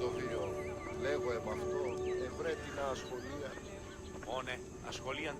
το βίο. Λέγω εμ' αυτό, ευρέ την ασχολία. Ώνε, ασχολίαν.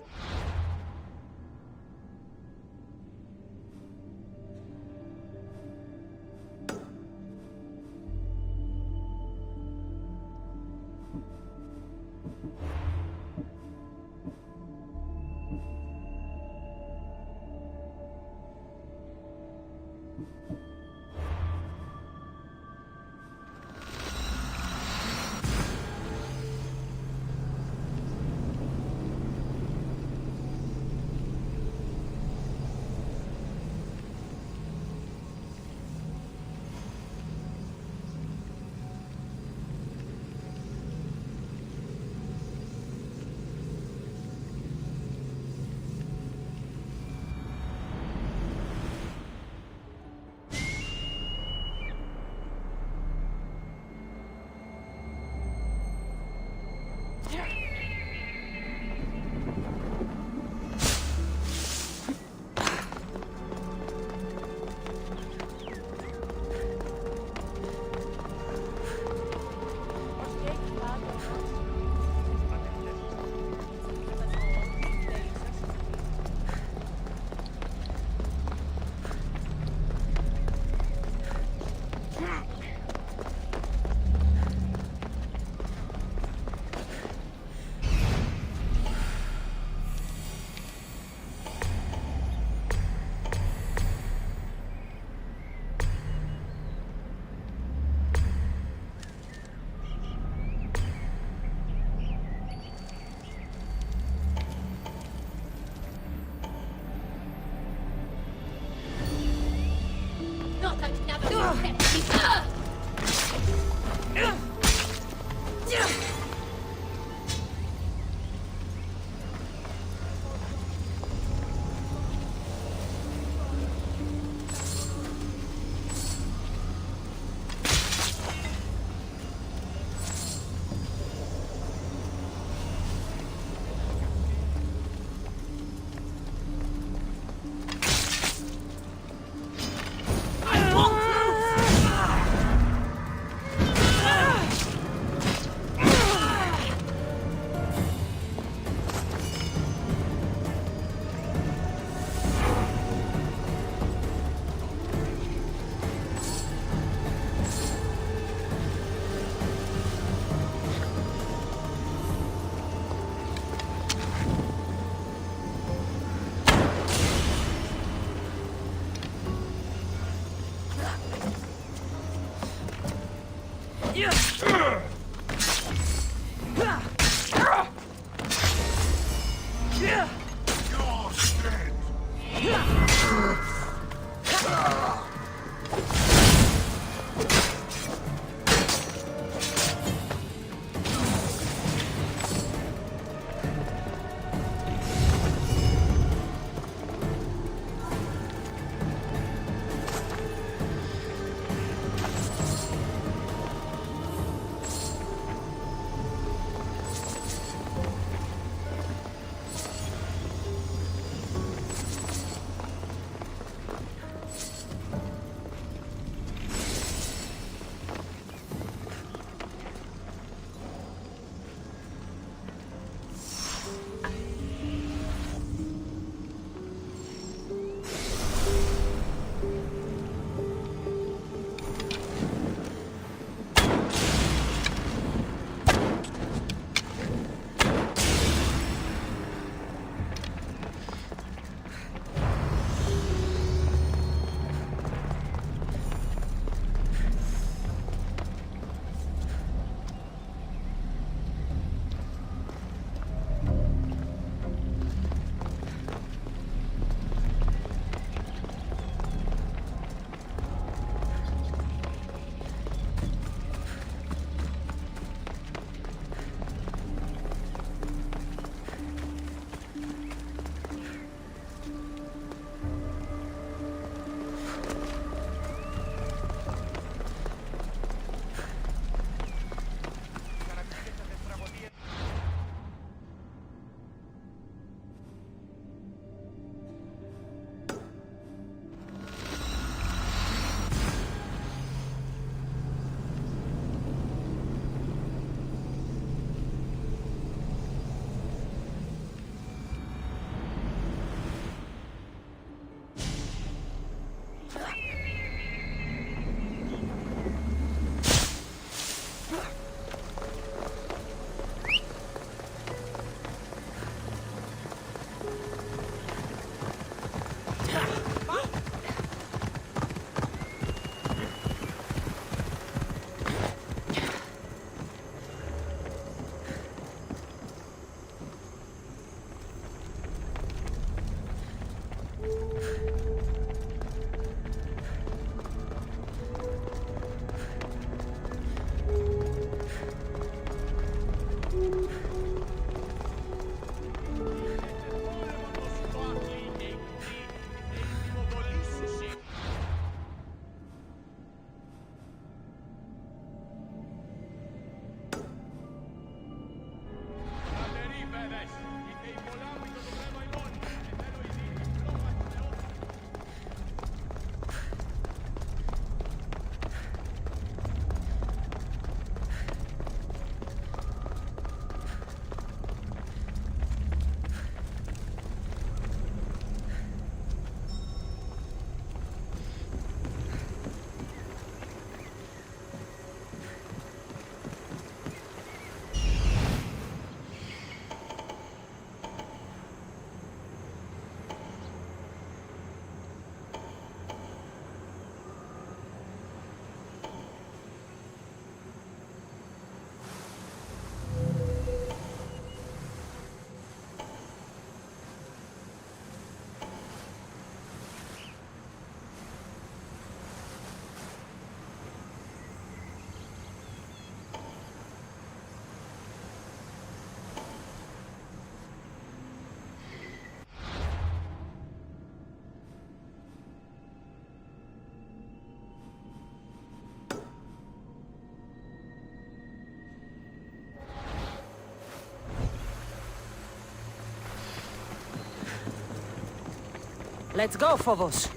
Let's go, Phobos.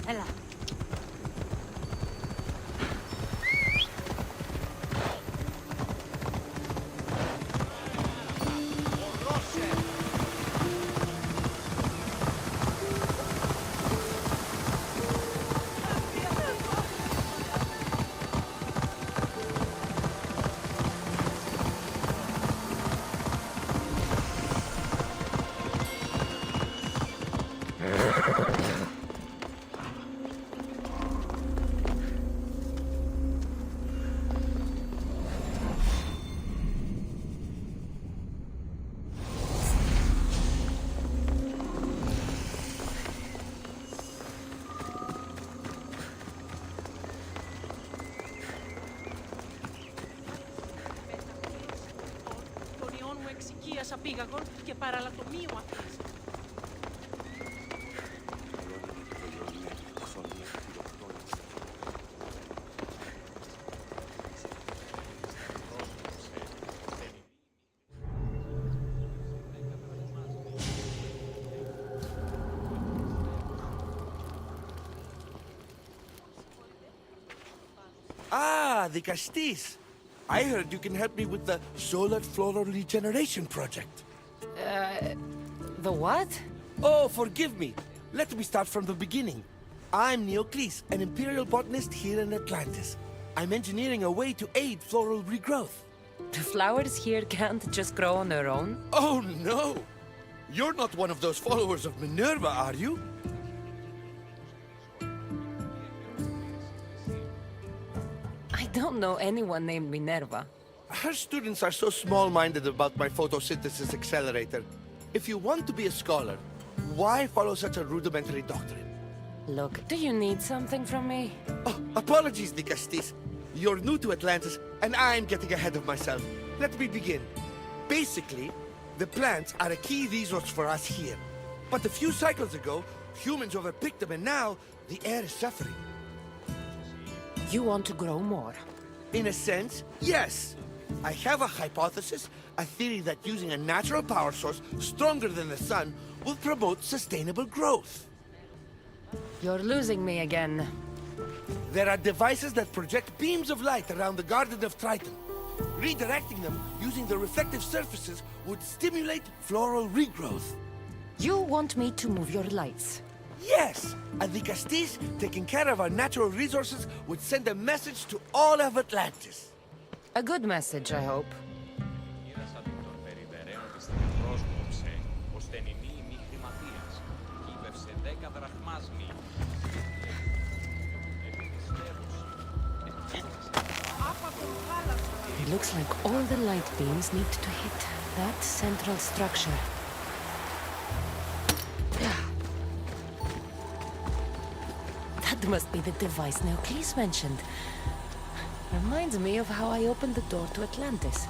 Ella. Πήγαγον και παραλατομείου αυτής. Ah, δικαστής. I heard you can help me with the solar floral regeneration project. The what? Oh, forgive me. Let me start from the beginning. I'm Neocles, an imperial botanist here in Atlantis. I'm engineering a way to aid floral regrowth. The flowers here can't just grow on their own? Oh, no! You're not one of those followers of Minerva, are you? I don't know anyone named Minerva. Her students are so small-minded about my photosynthesis accelerator. If you want to be a scholar, why follow such a rudimentary doctrine? Look, do you need something from me? Oh, apologies, Dikastis. You're new to Atlantis, and I'm getting ahead of myself. Let me begin. Basically, the plants are a key resource for us here. But a few cycles ago, humans overpicked them, and now the air is suffering. You want to grow more? In a sense, yes. I have a hypothesis, a theory that using a natural power source stronger than the sun will promote sustainable growth. You're losing me again. There are devices that project beams of light around the Garden of Triton. Redirecting them using the reflective surfaces would stimulate floral regrowth. You want me to move your lights? Yes! And the Castis, taking care of our natural resources, would send a message to all of Atlantis. A good message, I hope. It looks like all the light beams need to hit that central structure. That must be the device Neocles mentioned. Reminds me of how I opened the door to Atlantis.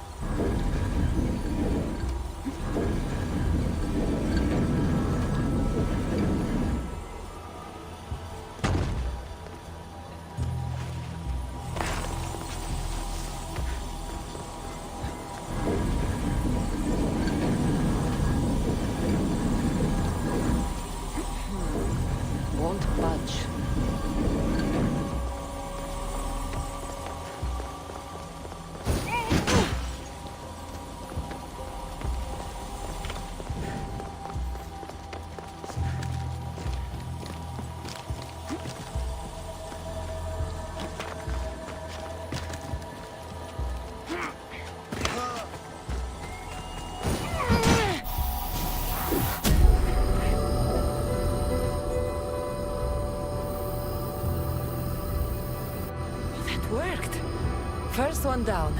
Won't budge. Worked. First one down.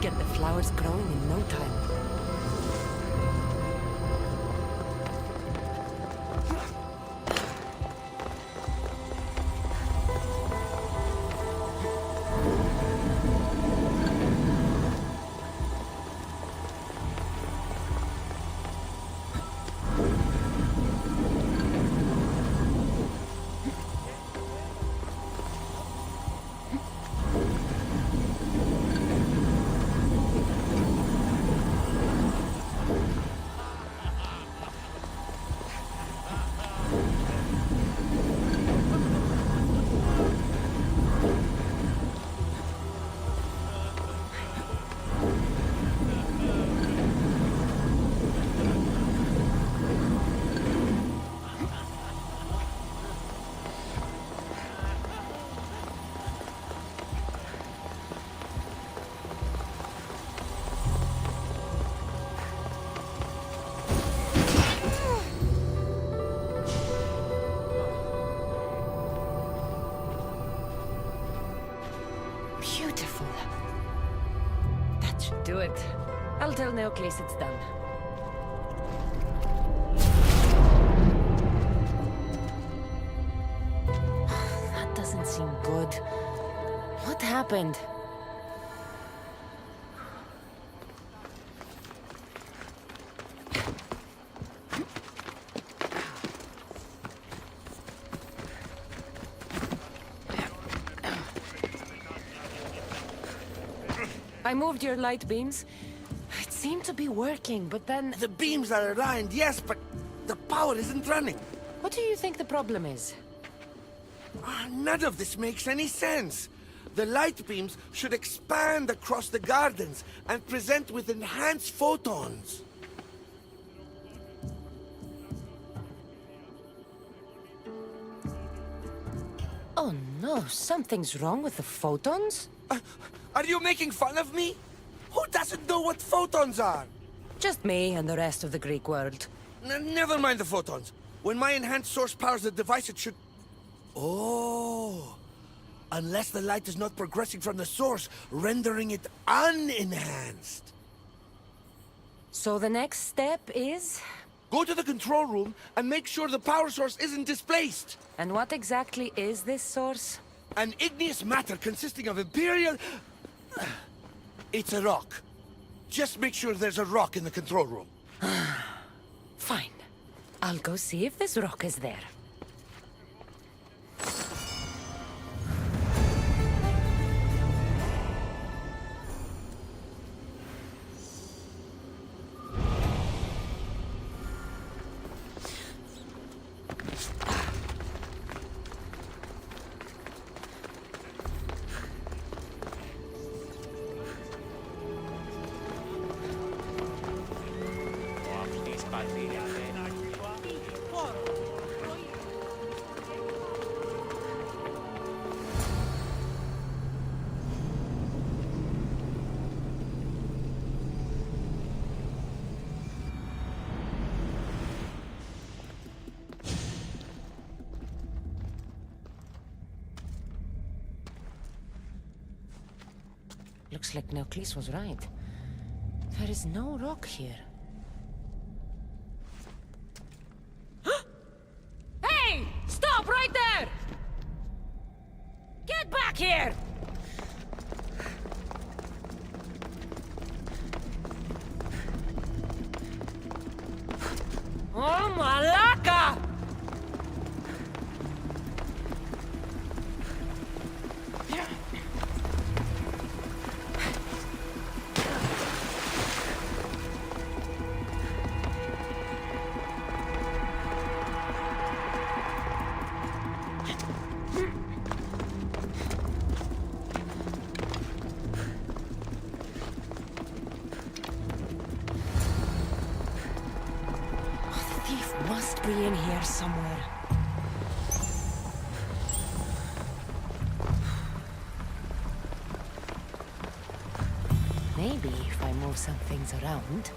Get the flowers growing in no time. Beautiful. That should do it. I'll tell Neocles it's done. That doesn't seem good. What happened? I moved your light beams. It seemed to be working, but then... The beams are aligned, yes, but the power isn't running. What do you think the problem is? None of this makes any sense. The light beams should expand across the gardens and present with enhanced photons. Oh no, something's wrong with the photons? Are you making fun of me? Who doesn't know what photons are? Just me and the rest of the Greek world. Never mind the photons. When my enhanced source powers the device, it should... Oh. Unless the light is not progressing from the source, rendering it unenhanced. So the next step is... Go to the control room and make sure the power source isn't displaced. And what exactly is this source? An igneous matter consisting of Imperial... It's a rock. Just make sure there's a rock in the control room. Fine. I'll go see if this rock is there. Looks like Neocles was right. There is no rock here. Hey! Stop right here! Oh, Malaka! Must be in here somewhere. Maybe if I move some things around.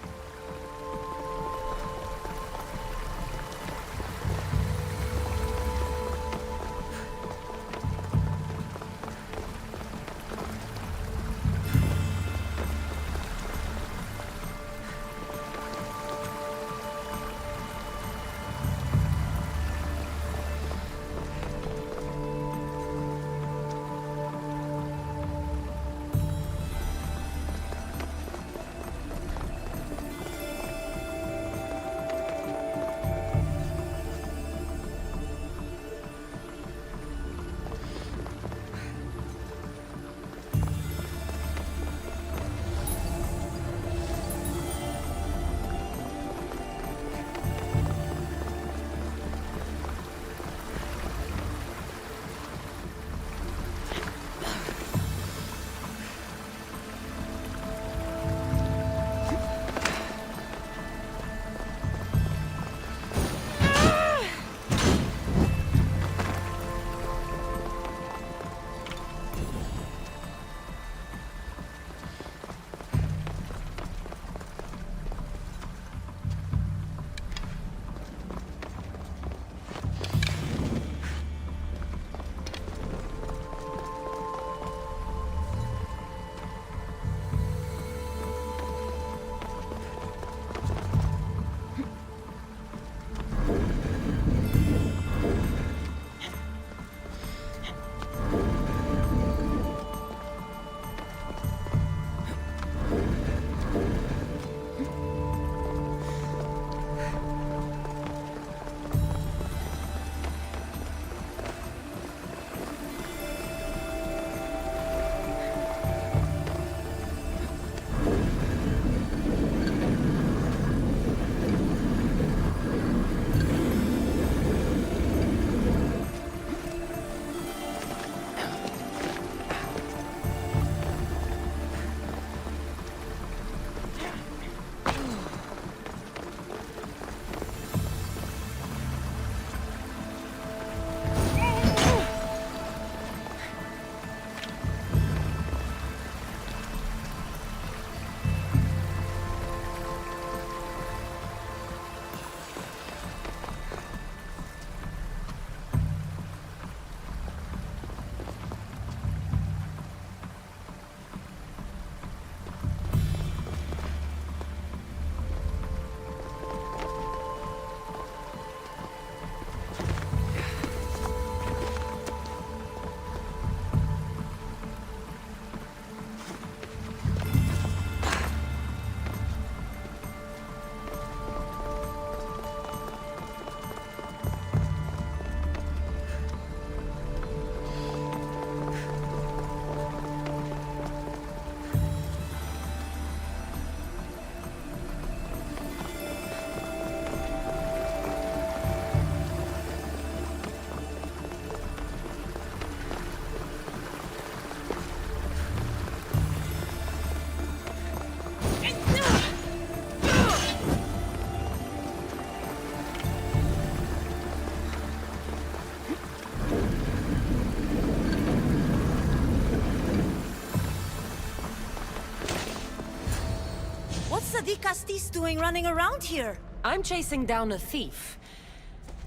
Castis doing running around here? I'm chasing down a thief.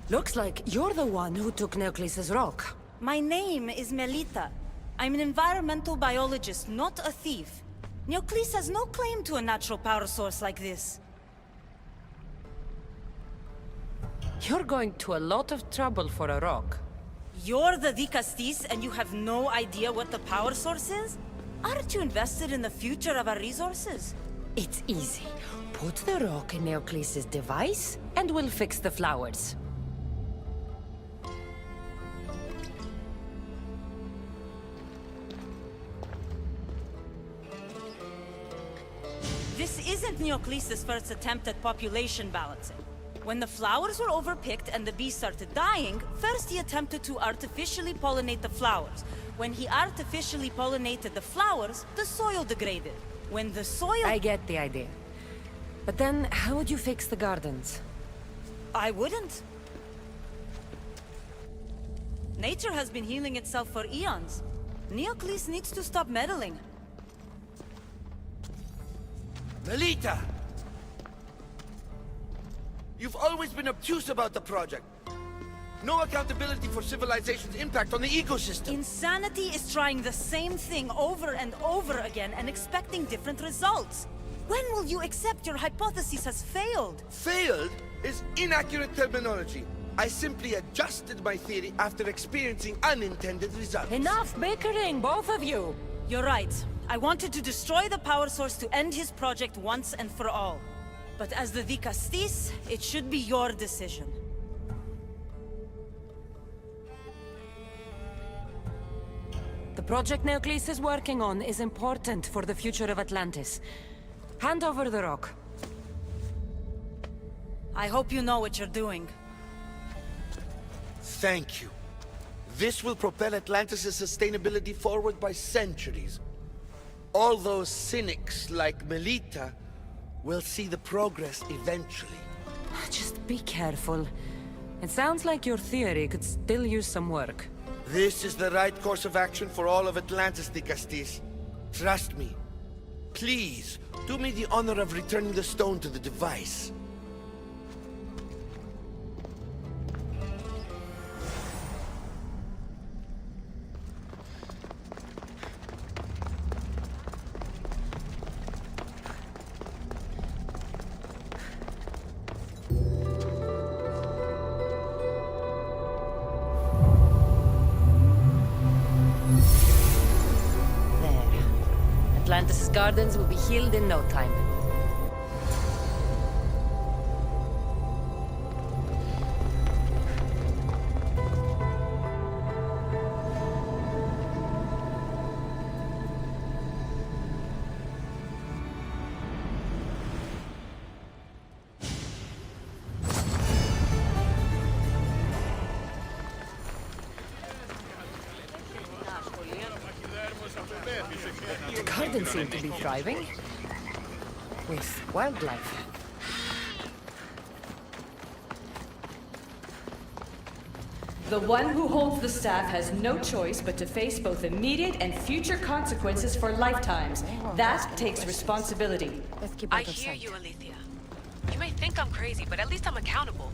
Looks like you're the one who took Neocles' rock. My name is Melita. I'm an environmental biologist, not a thief. Neocles has no claim to a natural power source like this. You're going to a lot of trouble for a rock. You're the Dicastis and you have no idea what the power source is? Aren't you invested in the future of our resources? It's easy. Put the rock in Neocles' device, and we'll fix the flowers. This isn't Neocles' first attempt at population balancing. When the flowers were overpicked and the bees started dying, first he attempted to artificially pollinate the flowers. When he artificially pollinated the flowers, the soil degraded. When the soil... I get the idea. But then, how would you fix the gardens? I wouldn't. Nature has been healing itself for eons. Neocles needs to stop meddling. Melita! You've always been obtuse about the project. No accountability for civilization's impact on the ecosystem. Insanity is trying the same thing over and over again and expecting different results. When will you accept your hypothesis has failed? Failed is inaccurate terminology. I simply adjusted my theory after experiencing unintended results. Enough bickering, both of you! You're right. I wanted to destroy the power source to end his project once and for all. But as the Dicastis, it should be your decision. The project Neocles is working on is important for the future of Atlantis. Hand over the rock. I hope you know what you're doing. Thank you. This will propel Atlantis' sustainability forward by centuries. All those cynics like Melita will see the progress eventually. Just be careful. It sounds like your theory could still use some work. This is the right course of action for all of Atlantis, Dicastis. Trust me. Please, do me the honor of returning the stone to the device. Atlantis' gardens will be healed in no time. The gardens seem to be thriving. With wildlife. The one who holds the staff has no choice but to face both immediate and future consequences for lifetimes. That takes responsibility. Let's keep I out of hear sight. you, Alethea. You may think I'm crazy, but at least I'm accountable.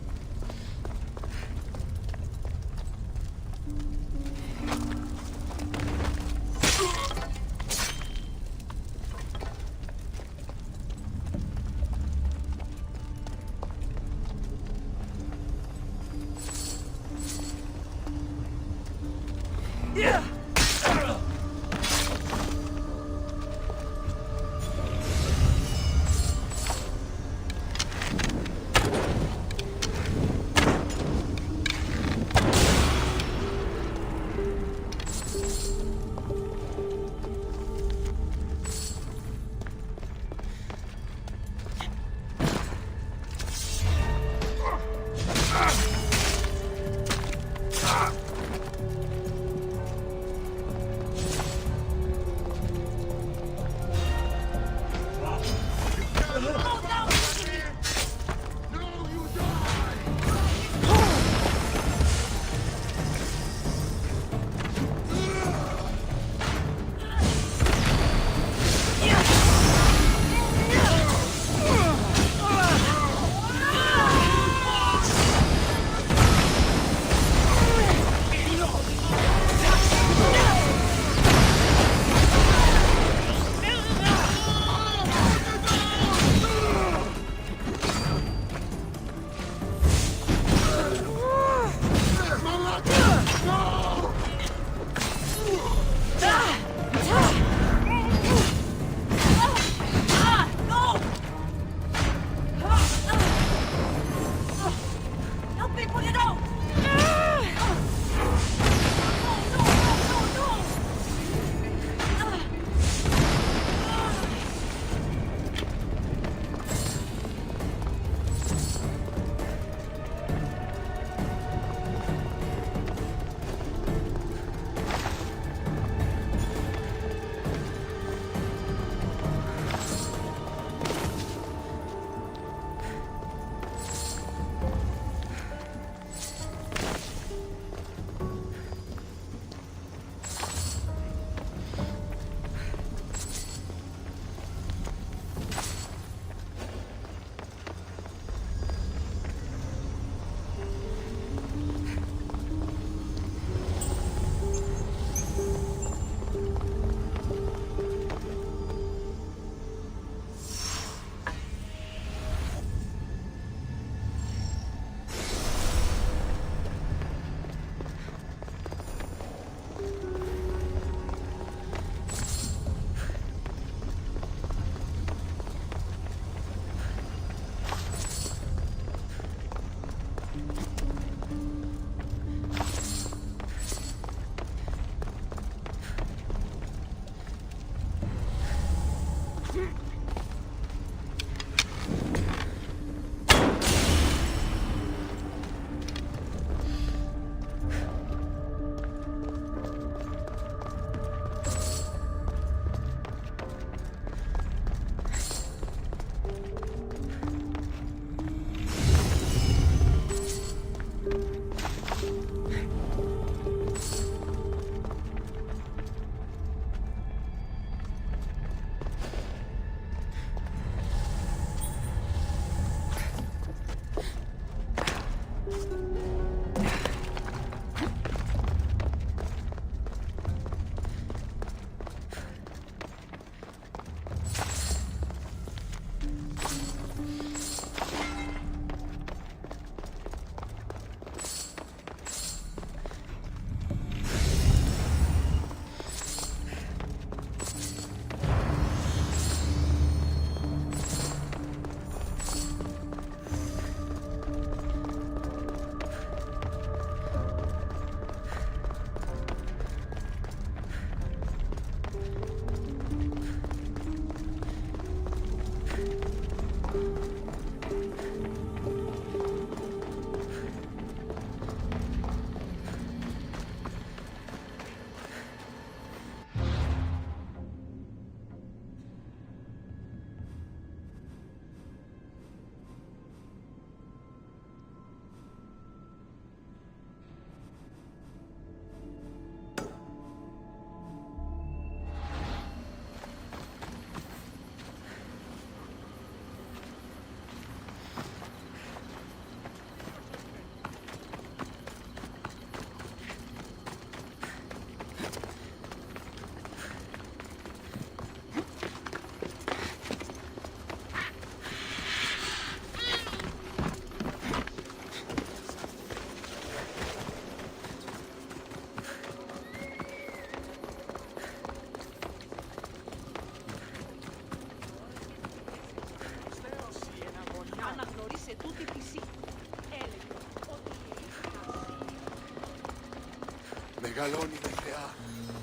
Μεγαλώνει με θεά.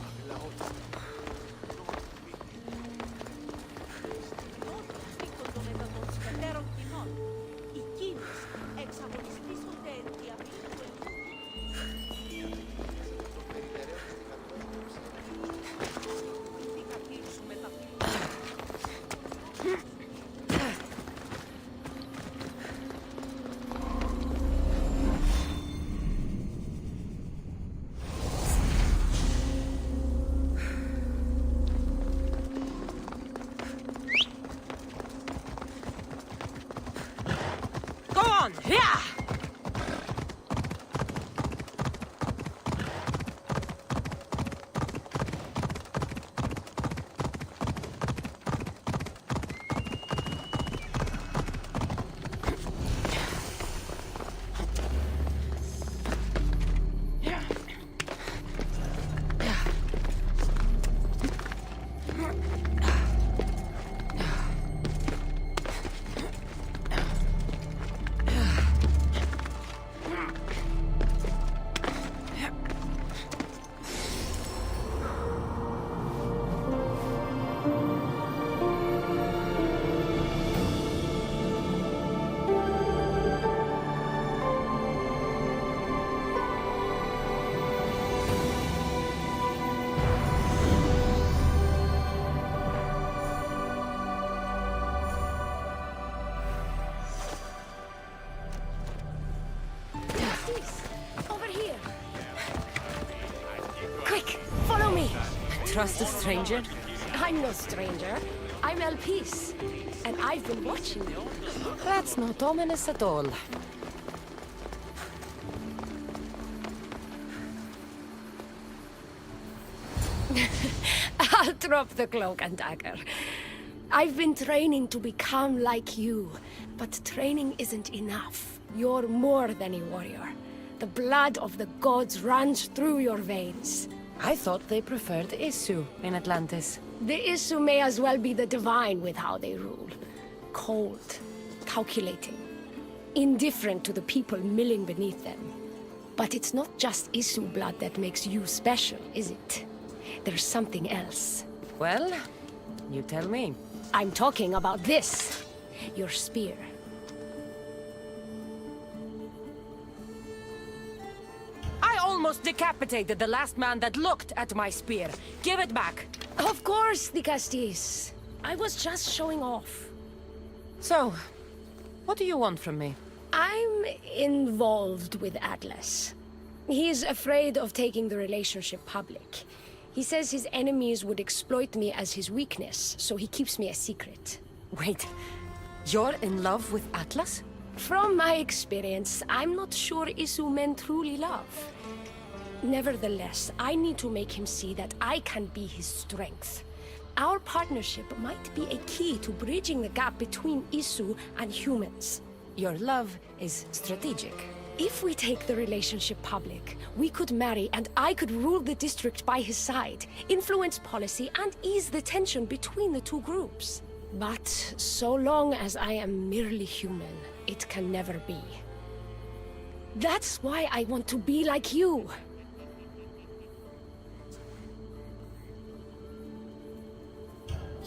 Αγλαώτη. Βήκοντο μετά των σπετέρων κοινών. Οι κίνες εξαγωνιστήσονται εν τη απειλή του ελπίδου. Τι κατήρσουμε τα πλοία. Go on! Yeah! Over here! Quick, follow me! Trust a stranger? I'm no stranger. I'm Elpis, and I've been watching you. That's not ominous at all. I'll drop the cloak and dagger. I've been training to become like you, but training isn't enough. You're more than a warrior. The blood of the gods runs through your veins. I thought they preferred Isu in Atlantis. The Isu may as well be the divine with how they rule. Cold, calculating, indifferent to the people milling beneath them. But it's not just Isu blood that makes you special, is it? There's something else. Well, you tell me. I'm talking about this. Your spear. I almost decapitated the last man that looked at my spear. Give it back. Of course, Dikastis. I was just showing off. So, what do you want from me? I'm involved with Atlas. He's afraid of taking the relationship public. He says his enemies would exploit me as his weakness, so he keeps me a secret. Wait, you're in love with Atlas? From my experience, I'm not sure Isu men truly love. Nevertheless, I need to make him see that I can be his strength. Our partnership might be a key to bridging the gap between Isu and humans. Your love is strategic. If we take the relationship public, we could marry and I could rule the district by his side, influence policy and ease the tension between the two groups. But so long as I am merely human, it can never be. That's why I want to be like you.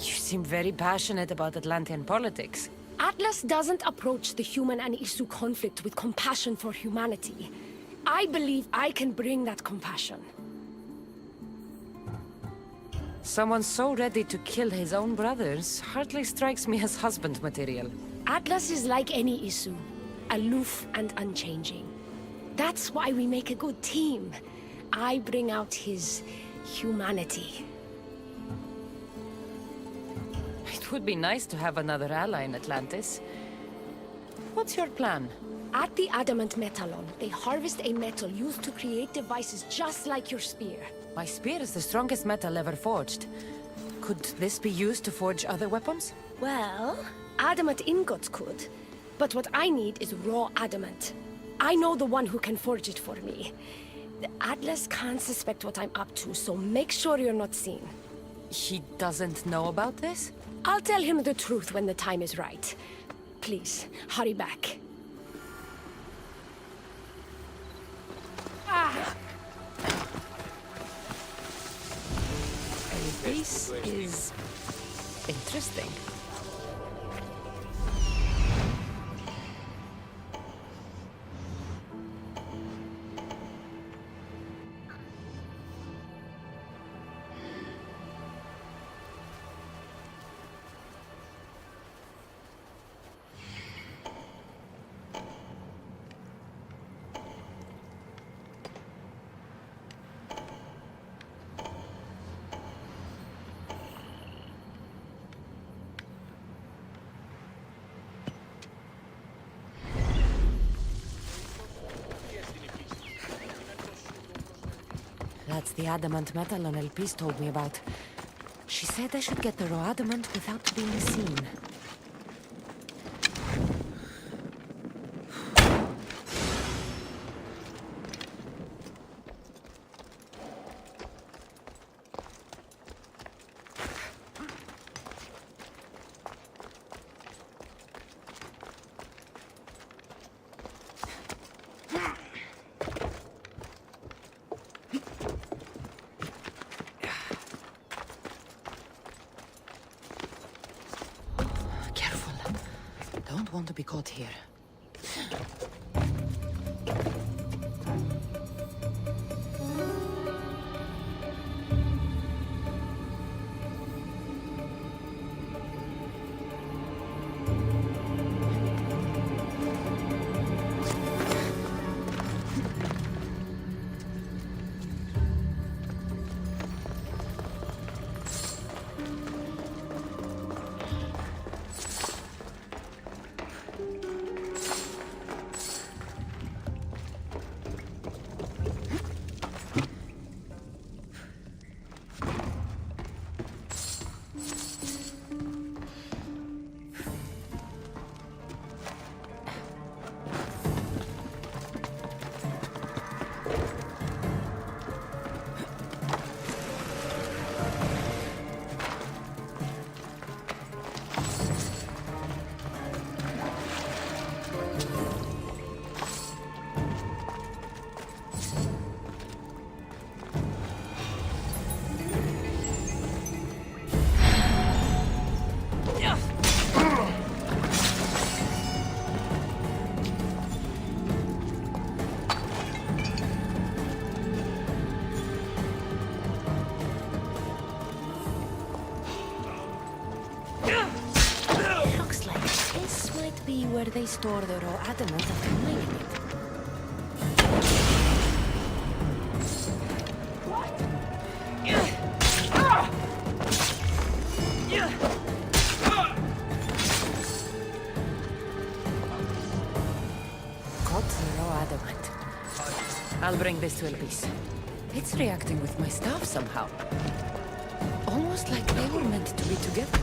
You seem very passionate about Atlantean politics. Atlas doesn't approach the human and Isu conflict with compassion for humanity. I believe I can bring that compassion. Someone so ready to kill his own brothers hardly strikes me as husband material. Atlas is like any Isu, aloof and unchanging. That's why we make a good team. I bring out his humanity. It would be nice to have another ally in Atlantis. What's your plan? At the Adamant Metallon, they harvest a metal used to create devices just like your spear. My spear is the strongest metal ever forged. Could this be used to forge other weapons? Well, adamant ingots could. But what I need is raw adamant. I know the one who can forge it for me. The Atlas can't suspect what I'm up to, so make sure you're not seen. He doesn't know about this? I'll tell him the truth when the time is right. Please, hurry back. This is interesting. That's the adamant metal Elpis told me about. She said I should get the raw adamant without being seen. Don't want to be caught here. Where they store the raw adamant after mining it. Got the raw adamant. I'll bring this to Elpis. It's reacting with my staff somehow. Almost like they were meant to be together.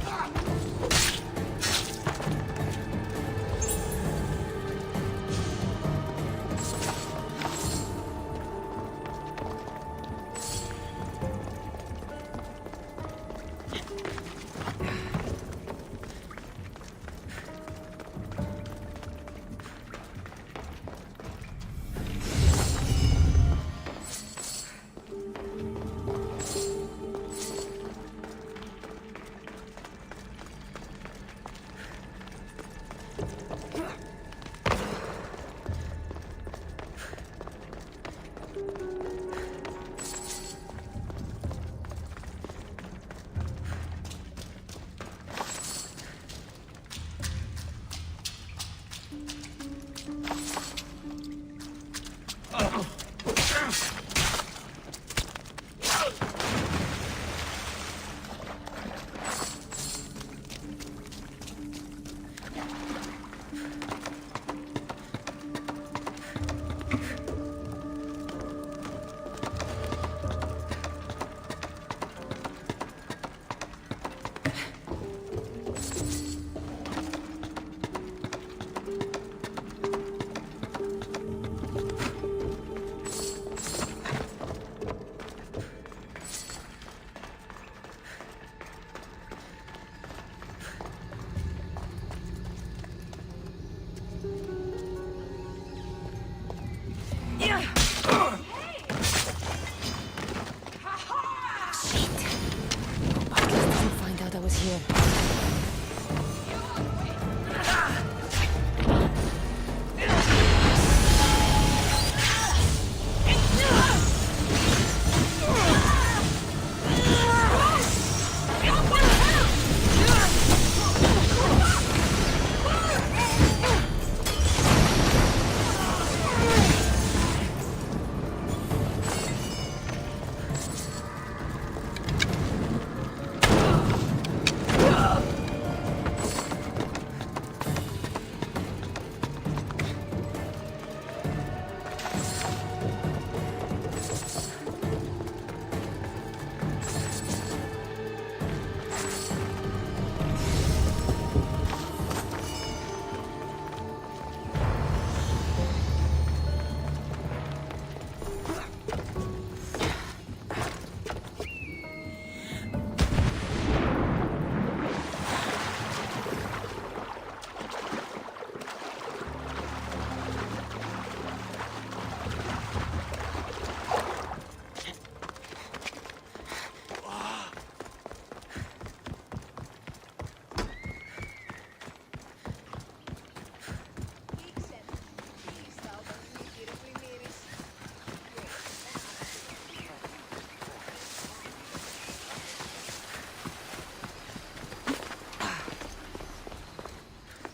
here.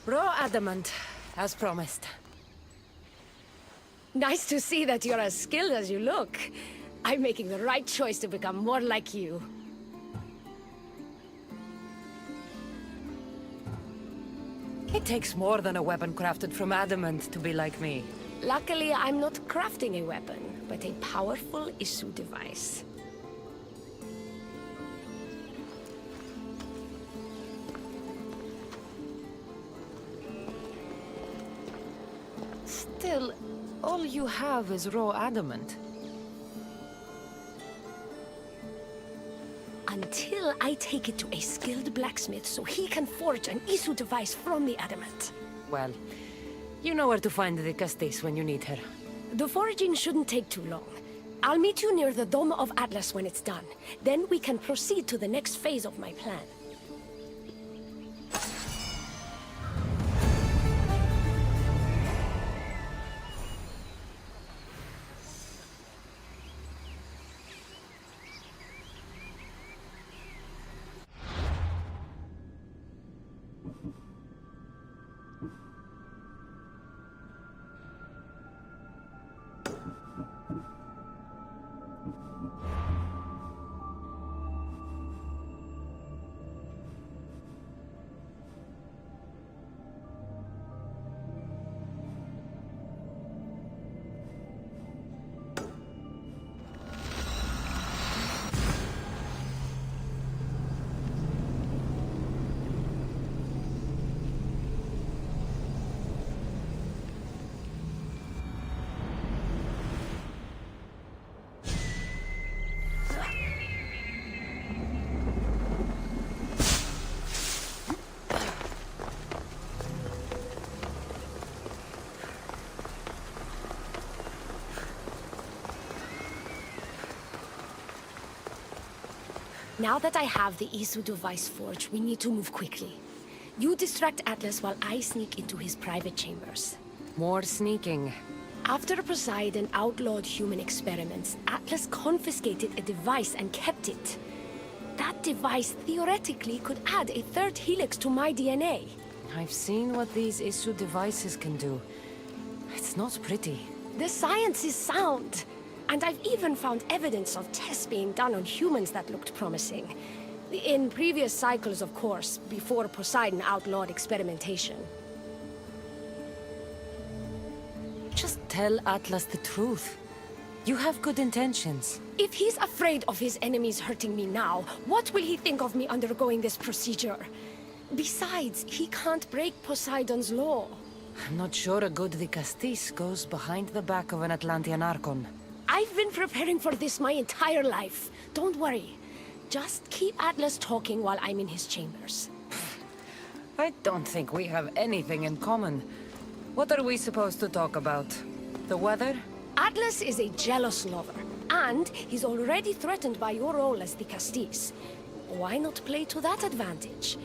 Raw adamant, as promised. Nice to see that you're as skilled as you look. I'm making the right choice to become more like you. It takes more than a weapon crafted from adamant to be like me. Luckily, I'm not crafting a weapon, but a powerful issue device. Still, all you have is raw adamant. Until I take it to a skilled blacksmith so he can forge an issue device from the adamant. Well, you know where to find the Castis when you need her. The forging shouldn't take too long. I'll meet you near the Dome of Atlas when it's done. Then we can proceed to the next phase of my plan. Now that I have the Isu device forged, we need to move quickly. You distract Atlas while I sneak into his private chambers. More sneaking. After Poseidon outlawed human experiments, Atlas confiscated a device and kept it. That device theoretically could add a third helix to my DNA. I've seen what these Isu devices can do. It's not pretty. The science is sound. And I've even found evidence of tests being done on humans that looked promising. In previous cycles, of course, before Poseidon outlawed experimentation. Just tell Atlas the truth. You have good intentions. If he's afraid of his enemies hurting me now, what will he think of me undergoing this procedure? Besides, he can't break Poseidon's law. I'm not sure a good Castis goes behind the back of an Atlantean Archon. I've been preparing for this my entire life. Don't worry. Just keep Atlas talking while I'm in his chambers. I don't think we have anything in common. What are we supposed to talk about? The weather? Atlas is a jealous lover, and he's already threatened by your role as the Castis. why not play to that advantage?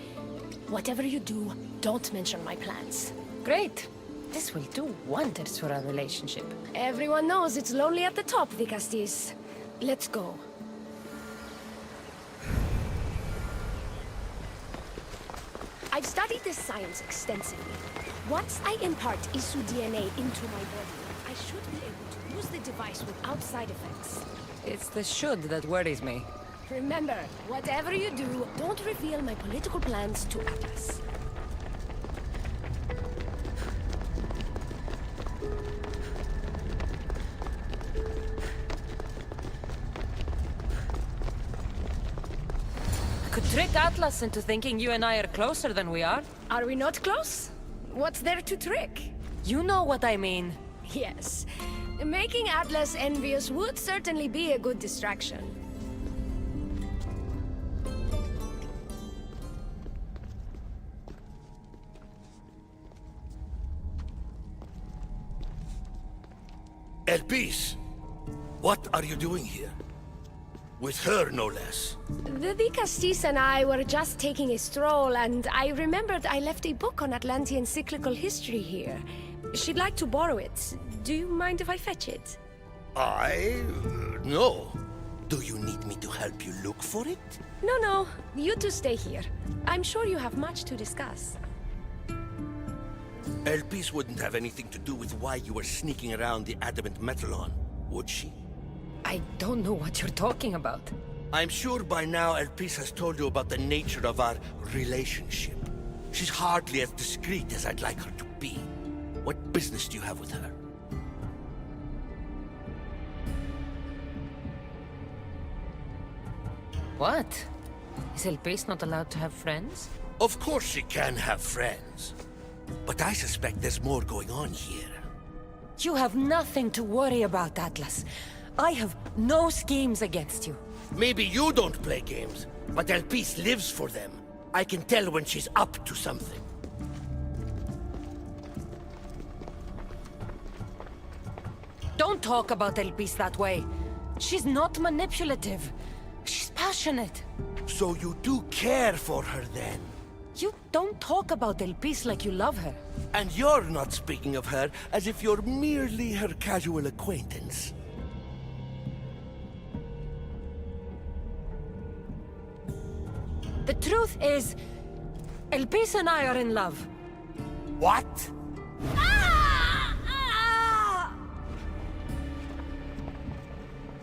Whatever you do, don't mention my plans. Great. This will do wonders for our relationship. Everyone knows it's lonely at the top, Vicastis. Let's go. I've studied this science extensively. Once I impart Isu DNA into my body, I should be able to use the device without side effects. It's the should that worries me. Remember, whatever you do, don't reveal my political plans to Atlas. Could trick Atlas into thinking you and I are closer than we are. Are we not close? What's there to trick? You know what I mean. Yes. Making Atlas envious would certainly be a good distraction. Elpis, what are you doing here? With her, no less. The Vicastis and I were just taking a stroll, and I remembered I left a book on Atlantean cyclical history here. She'd like to borrow it. Do you mind if I fetch it? No. Do you need me to help you look for it? No. You two stay here. I'm sure you have much to discuss. Elpis wouldn't have anything to do with why you were sneaking around the adamant Metallon, would she? I don't know what you're talking about. I'm sure by now Elpis has told you about the nature of our relationship. She's hardly as discreet as I'd like her to be. What business do you have with her? What? Is Elpis not allowed to have friends? Of course she can have friends. But I suspect there's more going on here. You have nothing to worry about, Atlas. I have no schemes against you. Maybe you don't play games, but Elpis lives for them. I can tell when she's up to something. Don't talk about Elpis that way. She's not manipulative. She's passionate. So you do care for her then? You don't talk about Elpis like you love her. And you're not speaking of her as if you're merely her casual acquaintance. The truth is, Elpis and I are in love. What?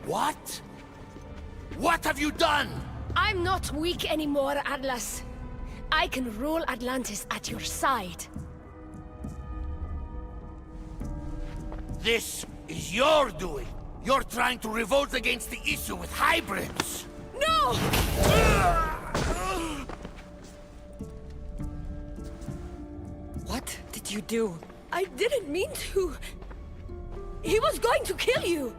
What? What have you done? I'm not weak anymore, Atlas. I can rule Atlantis at your side. This is your doing. You're trying to revolt against the issue with hybrids. No! What did you do? I didn't mean to. He was going to kill you.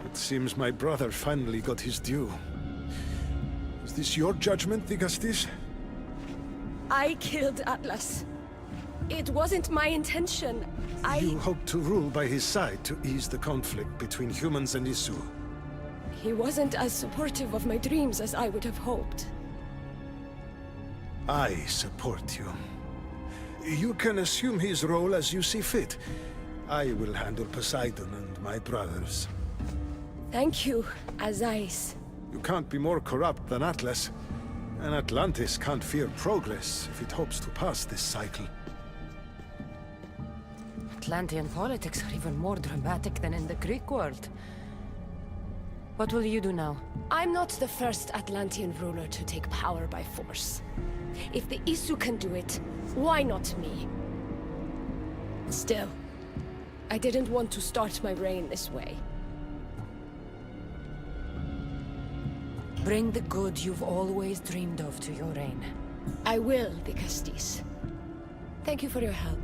It seems my brother finally got his due. Is this your judgment, Vicastis? I killed Atlas. It wasn't my intention. You hope to rule by his side to ease the conflict between humans and Isu. He wasn't as supportive of my dreams as I would have hoped. I support you. You can assume his role as you see fit. I will handle Poseidon and my brothers. Thank you, Azais. You can't be more corrupt than Atlas. And Atlantis can't fear progress if it hopes to pass this cycle. Atlantean politics are even more dramatic than in the Greek world. What will you do now? I'm not the first Atlantean ruler to take power by force. If the Isu can do it, why not me? Still, I didn't want to start my reign this way. Bring the good you've always dreamed of to your reign. I will, Vicastis. Thank you for your help.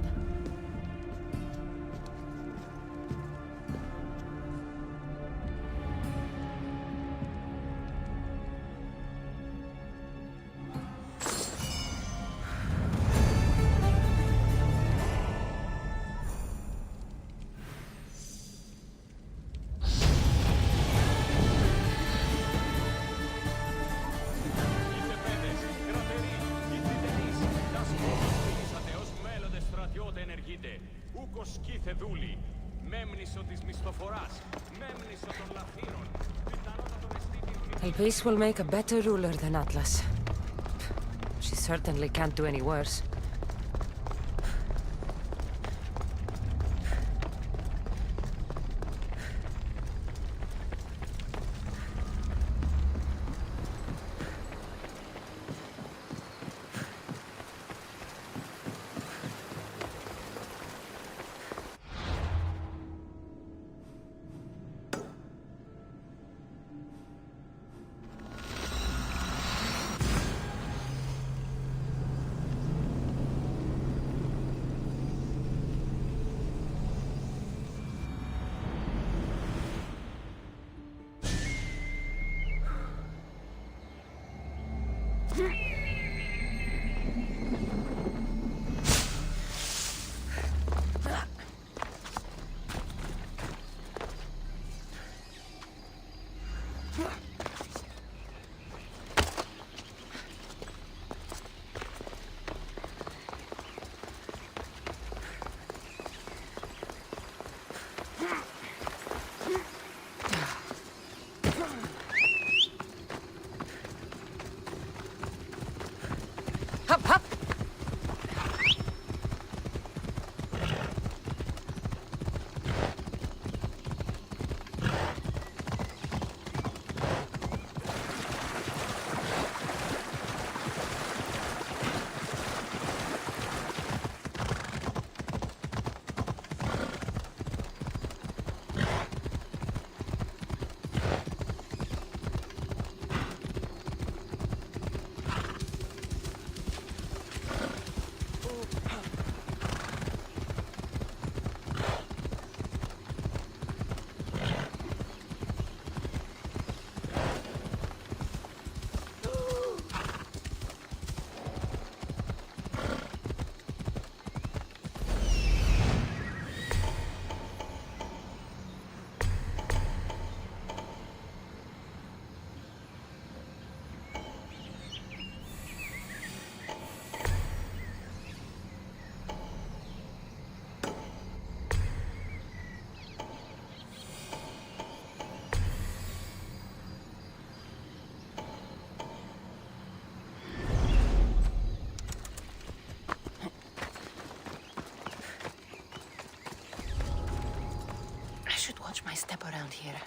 Ευθύνεται, ούκος σκήθε δούλη. Μέμνησο της μισθοφοράς, μέμνησο των λαθήνων. Πιθανότατον εστί την... Elpis will make a better ruler than Atlas. She certainly can't do any worse. Hop, hop! I should watch my step around here.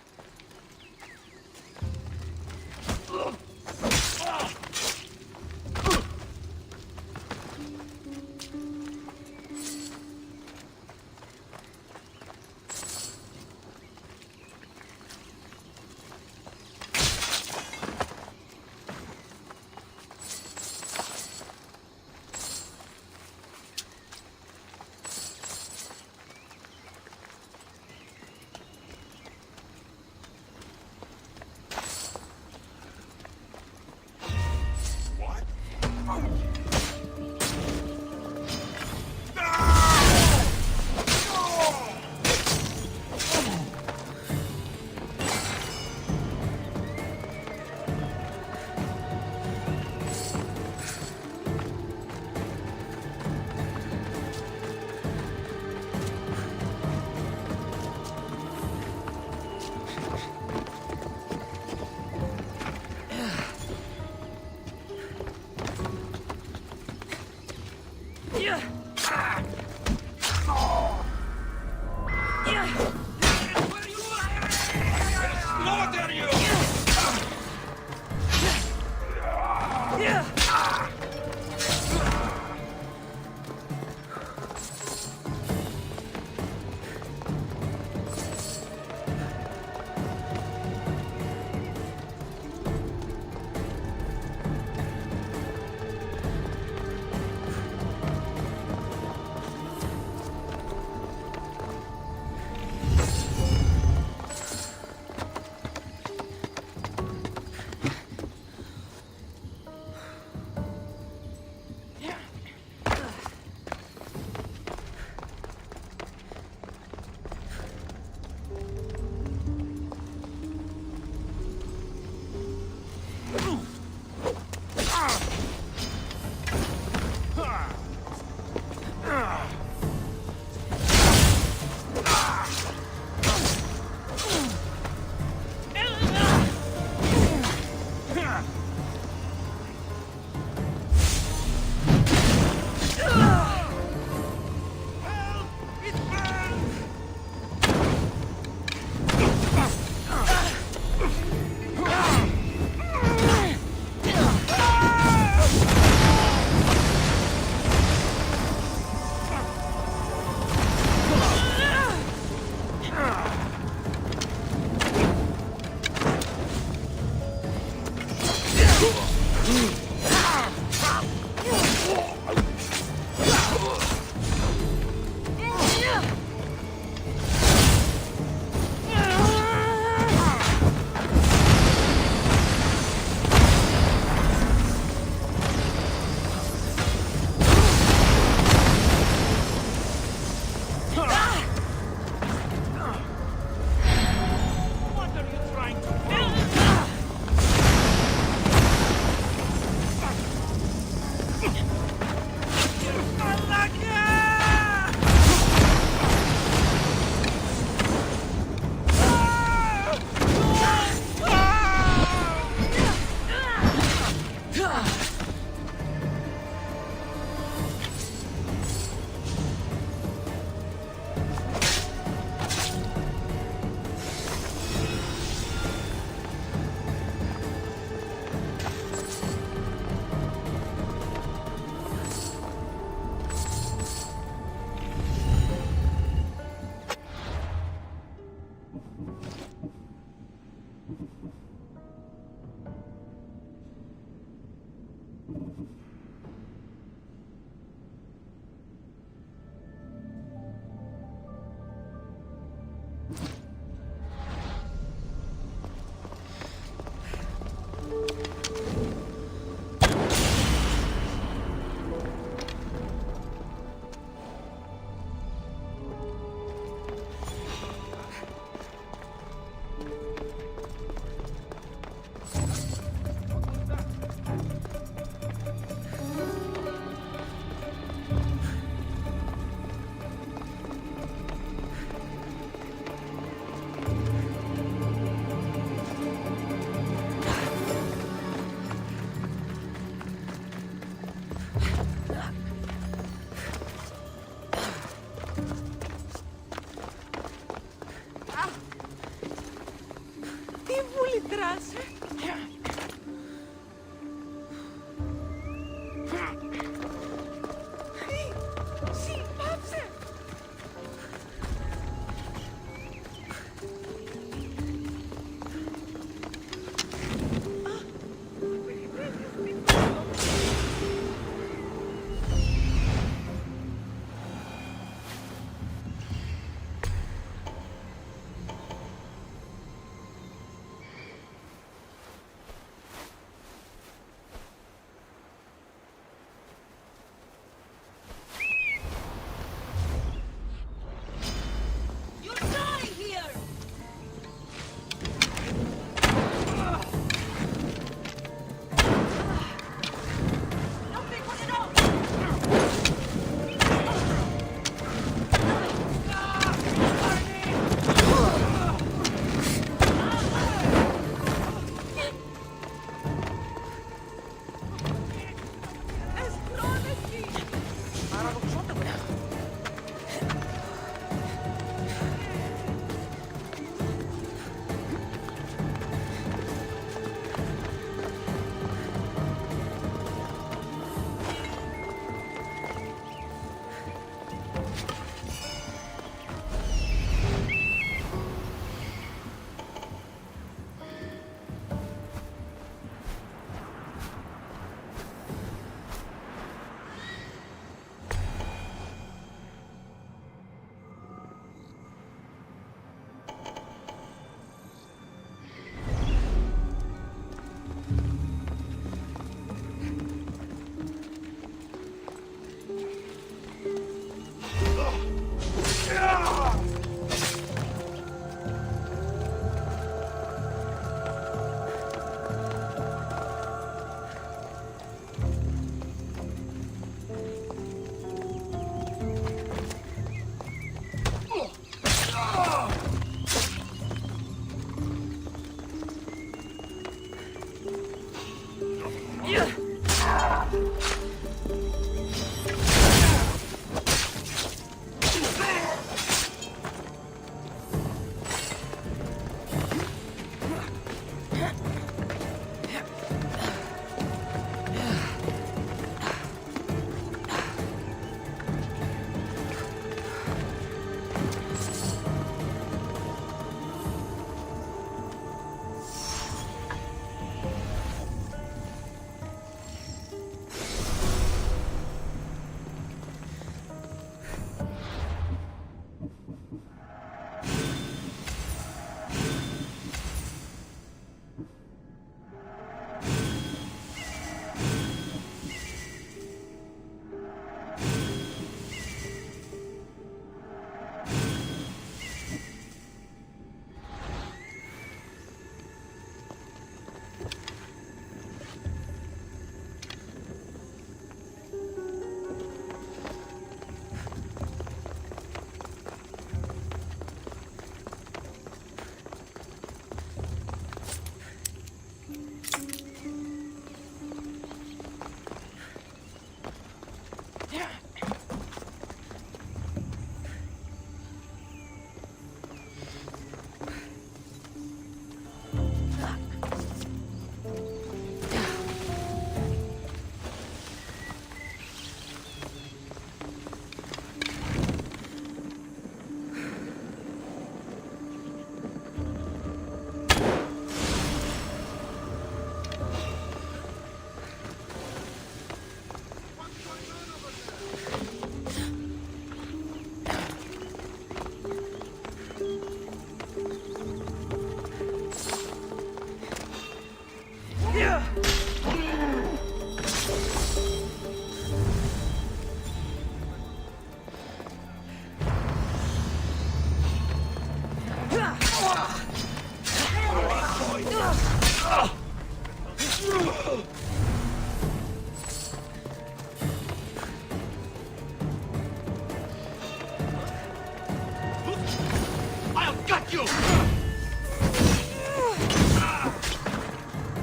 you!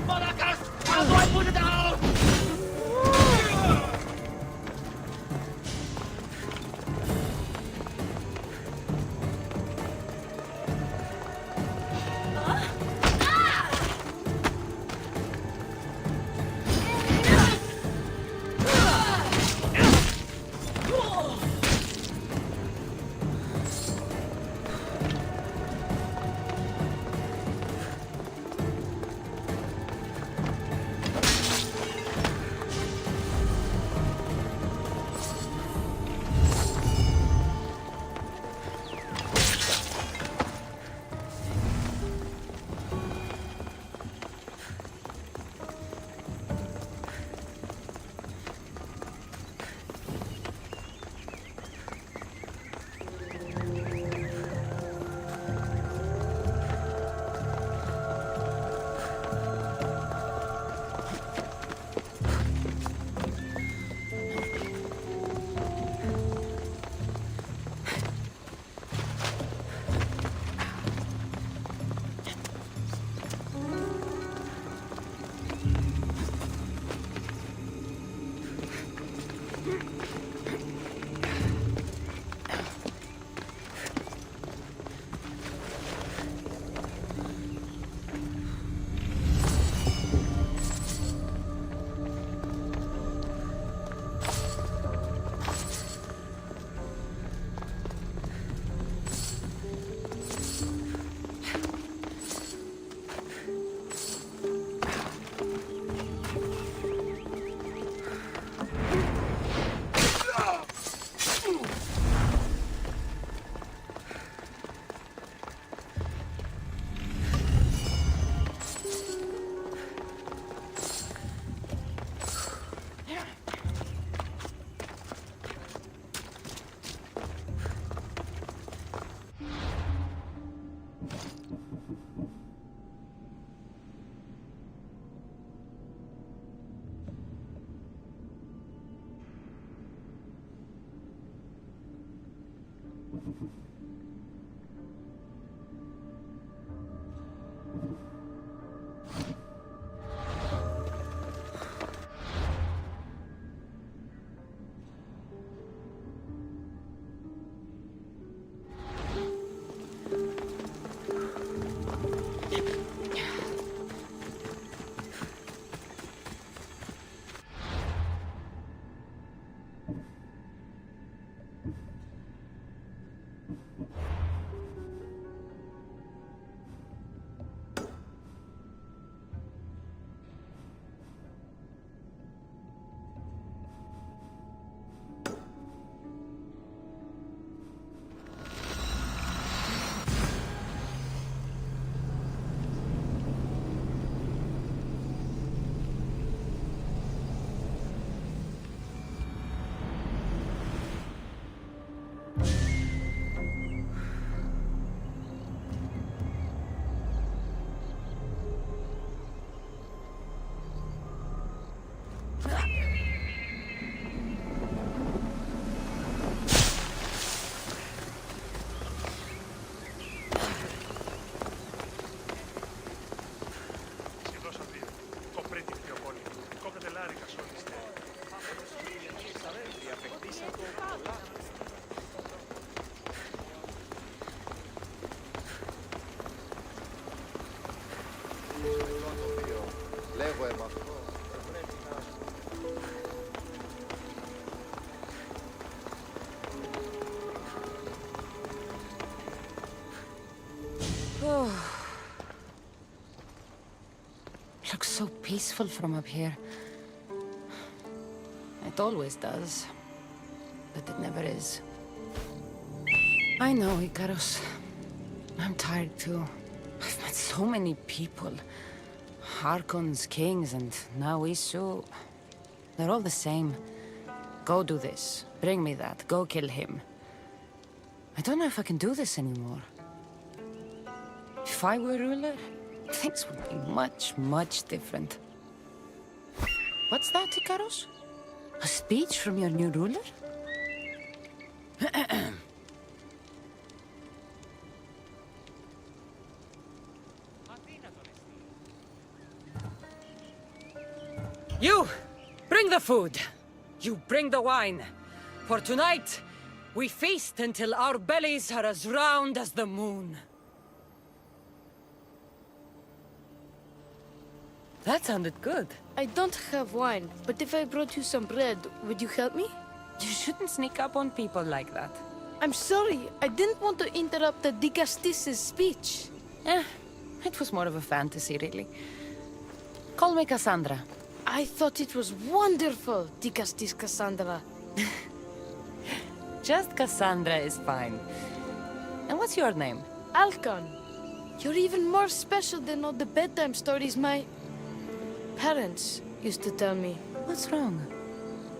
Maracas! How do I put it out? Λέγω με αυτό. Πρέπει να... Looks so peaceful from up here. It always does. But it never is. I know, Ikaros. I'm tired too. I've met so many people. Archons, kings, and now Isu. They're all the same. Go do this. Bring me that. Go kill him. I don't know if I can do this anymore. If I were ruler, things would be much, much different. What's that, Ikaros? A speech from your new ruler? You, bring the food. You bring the wine. For tonight, we feast until our bellies are as round as the moon. That sounded good. I don't have wine, but if I brought you some bread, would you help me? You shouldn't sneak up on people like that. I'm sorry. I didn't want to interrupt the Dicastis' speech. It was more of a fantasy, really. Call me Kassandra. I thought it was wonderful, Dicastis Kassandra. Just Kassandra is fine. And what's your name? Alcon. You're even more special than all the bedtime stories my parents used to tell me. What's wrong?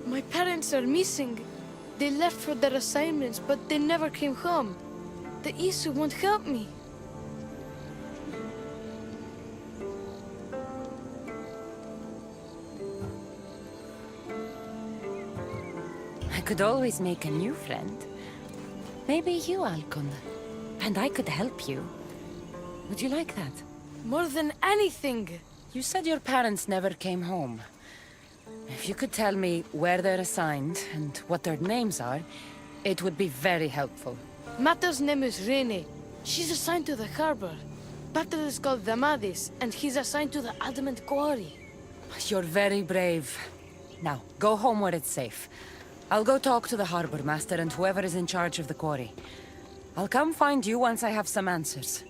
My parents are missing. They left for their assignments, but they never came home. The Isu won't help me. I could always make a new friend. Maybe you, Alcon. And I could help you. Would you like that? More than anything. You said your parents never came home. If you could tell me where they're assigned and what their names are, it would be very helpful. Mata's name is Rene. She's assigned to the harbor. Pater is called Damadis, and he's assigned to the adamant quarry. You're very brave. Now, go home where it's safe. I'll go talk to the harbor master and whoever is in charge of the quarry. I'll come find you once I have some answers.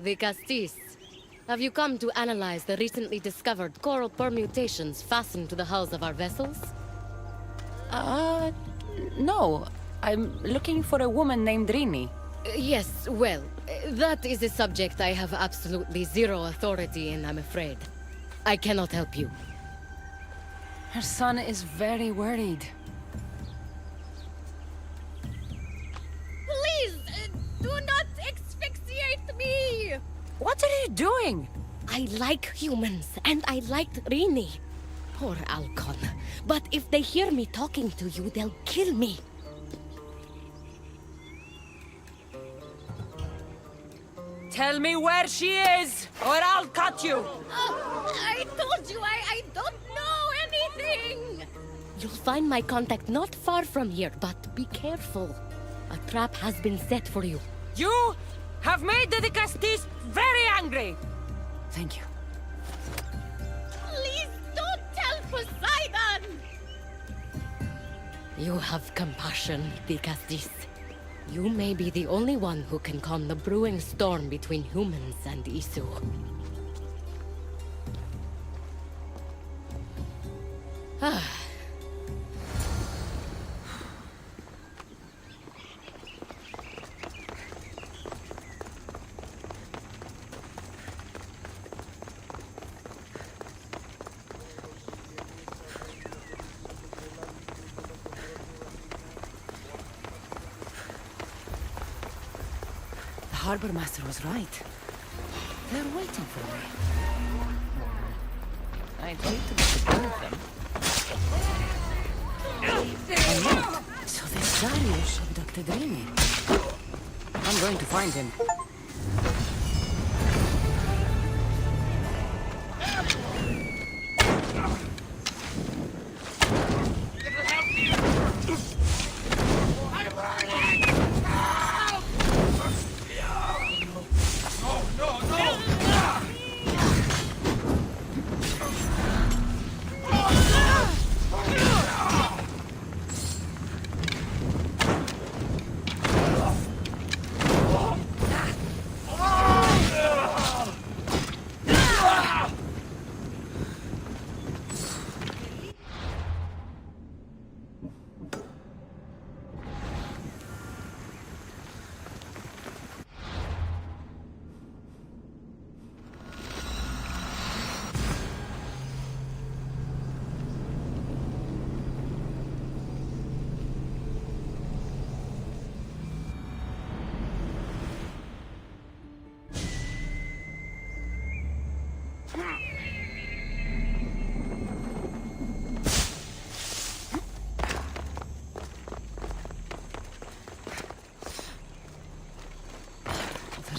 The Castis. Have you come to analyze the recently discovered coral permutations fastened to the hulls of our vessels? No. I'm looking for a woman named Rini. Yes, well, that is a subject I have absolutely zero authority in, I'm afraid. I cannot help you. Her son is very worried. Please, do not asphyxiate me! What are you doing? I like humans, and I liked Rini. Poor Alcon. But if they hear me talking to you, they'll kill me. Tell me where she is, or I'll cut you! Oh, I told you I don't know anything! You'll find my contact not far from here, but be careful. A trap has been set for you. You have made the Castis very angry! Thank you. Please don't tell Poseidon! You have compassion, Dicastis. You may be the only one who can calm the brewing storm between humans and Isu. The harbor master was right. They're waiting for me. I'd hate to disappoint them. And look, so this Darius abducted Rini. I'm going to find him.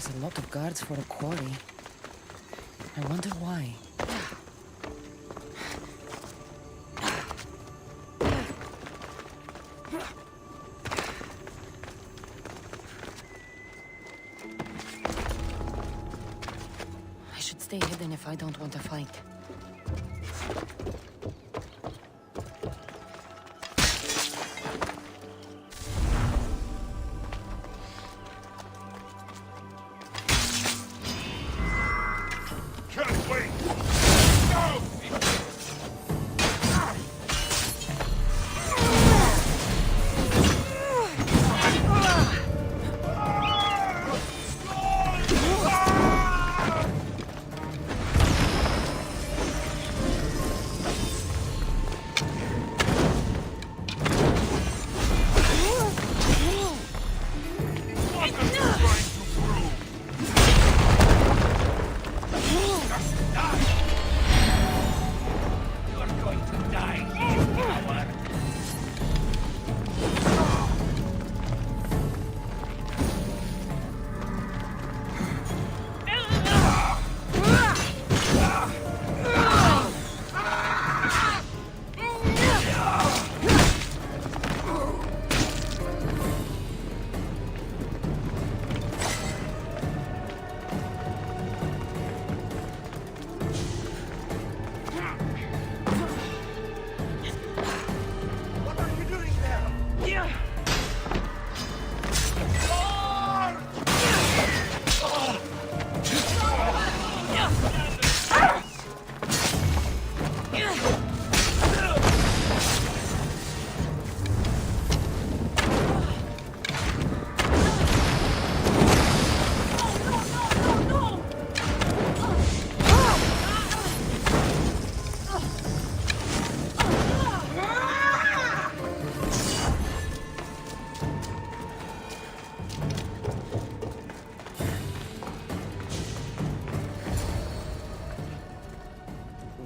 There's a lot of guards for a quarry. I wonder why. I should stay hidden if I don't want to fight.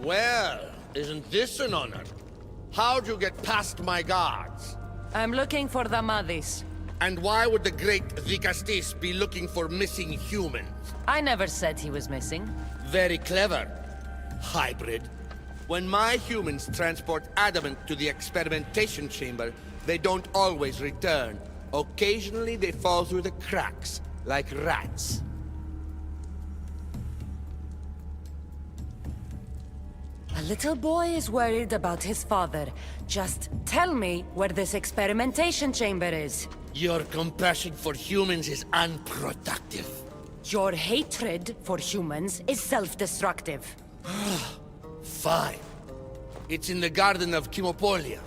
Well, isn't this an honor? How'd you get past my guards? I'm looking for the Madis. And why would the great Dikastis be looking for missing humans? I never said he was missing. Very clever. Hybrid. When my humans transport adamant to the experimentation chamber, they don't always return. Occasionally they fall through the cracks, like rats. A little boy is worried about his father. Just tell me where this experimentation chamber is. Your compassion for humans is unproductive. Your hatred for humans is self-destructive. Fine. It's in the Garden of Kimopolia.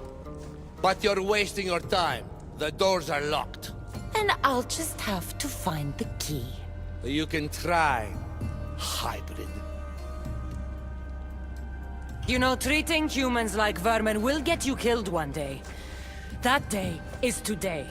But you're wasting your time. The doors are locked. And I'll just have to find the key. You can try, hybrid. You know, treating humans like vermin will get you killed one day. That day is today.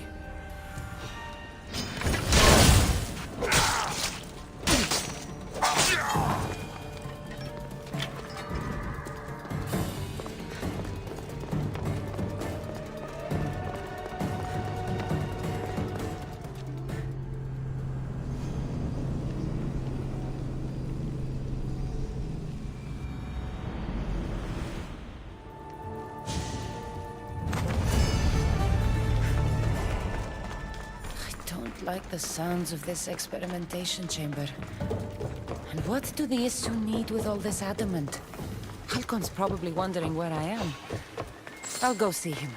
Like the sounds of this experimentation chamber. And what do the Issu need with all this adamant? Halcon's probably wondering where I am. I'll go see him.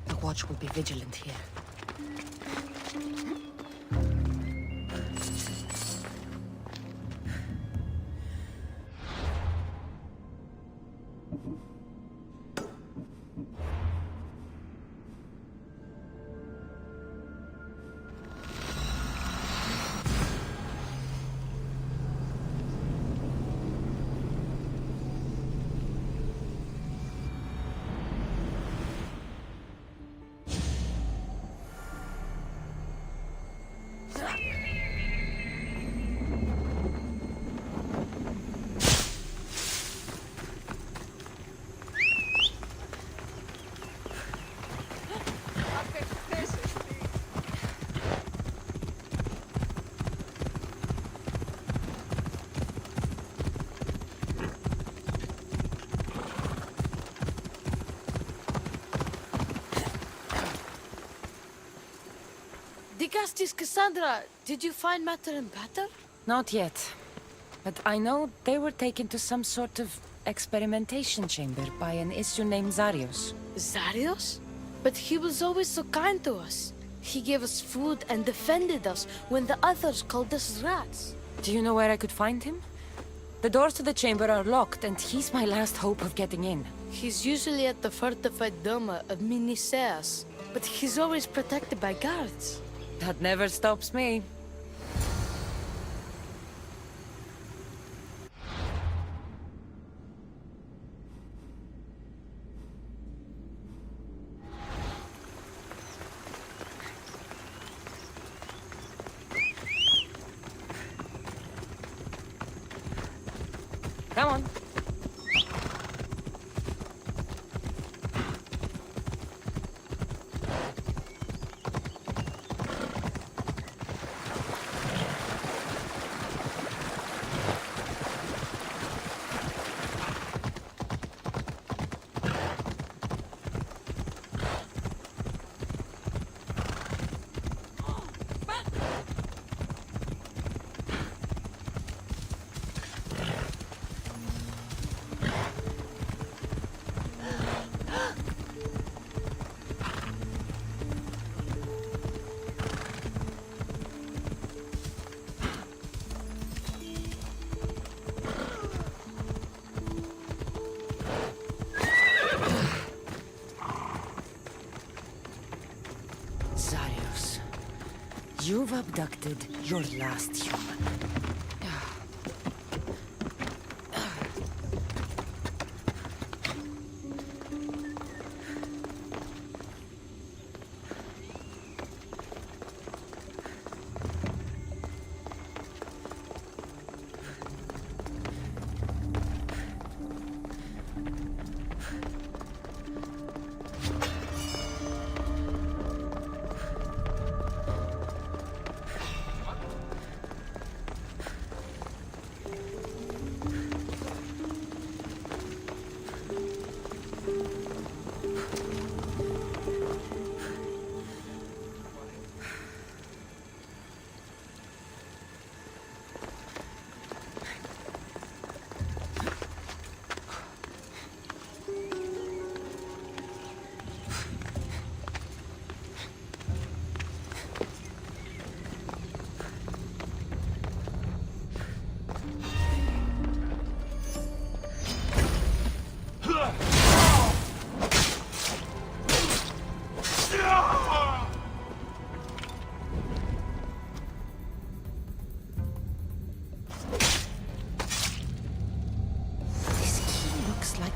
The watch will be vigilant here. Dicastis, Kassandra, did you find matter and batter? Not yet. But I know they were taken to some sort of experimentation chamber by an issue named Zarios. Zarios? But he was always so kind to us. He gave us food and defended us when the others called us rats. Do you know where I could find him? The doors to the chamber are locked, and he's my last hope of getting in. He's usually at the fortified Doma of Miniseas, but he's always protected by guards. That never stops me. Come on. Zarios, you've abducted your last human.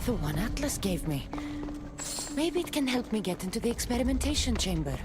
The one Atlas gave me. Maybe it can help me get into the experimentation chamber.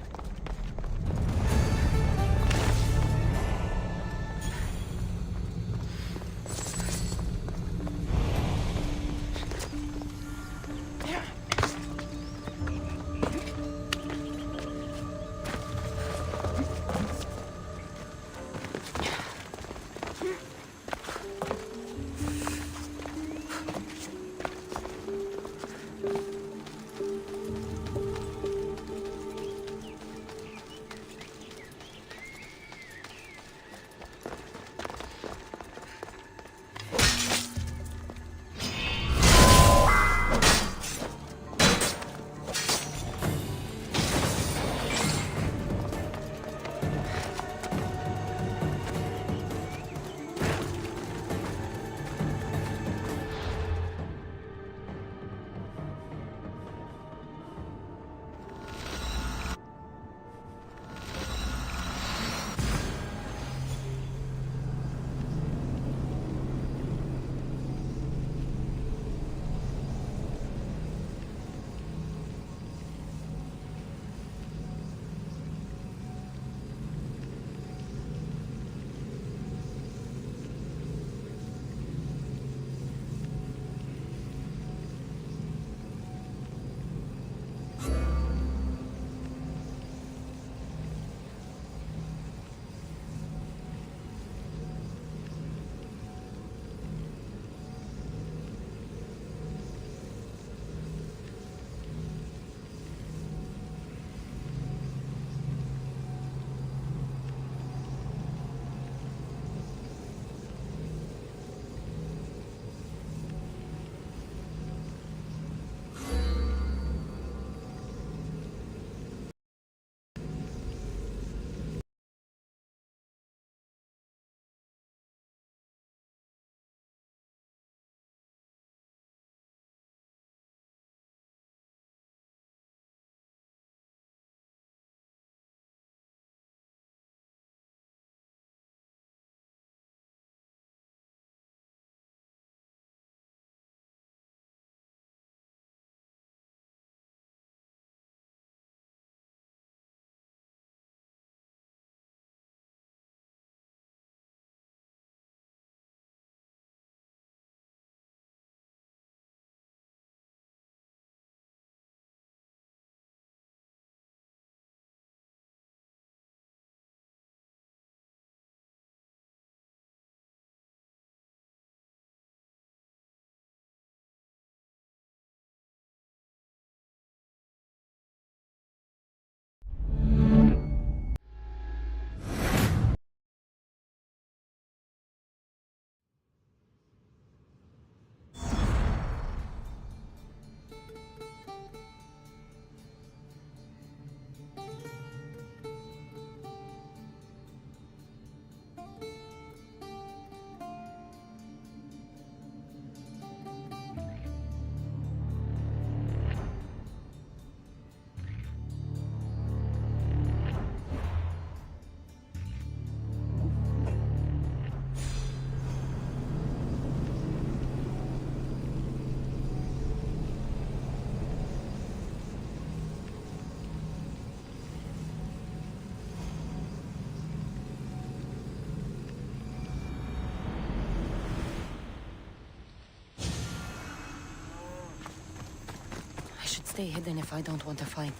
stay hidden if I don't want to fight.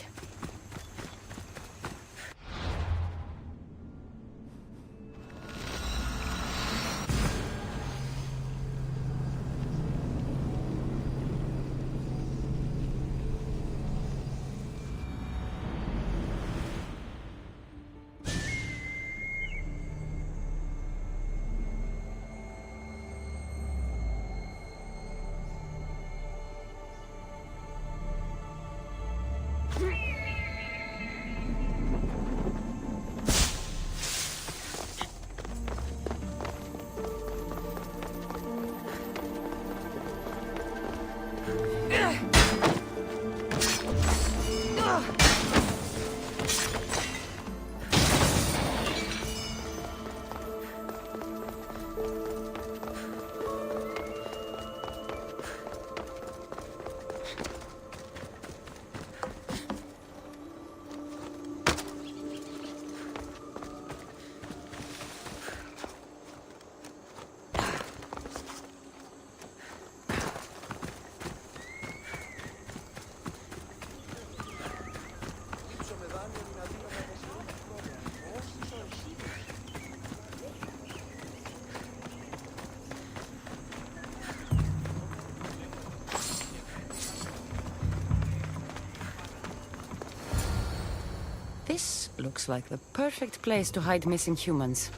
This looks like the perfect place to hide missing humans.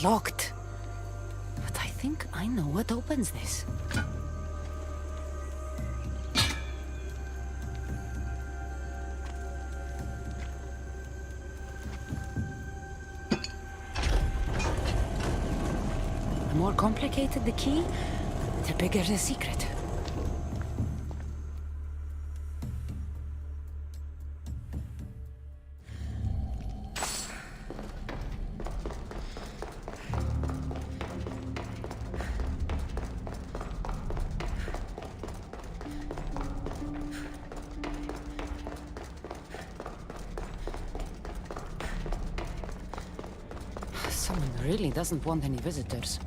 Locked. But I think I know what opens this. The more complicated the key, the bigger the secret. Someone really doesn't want any visitors.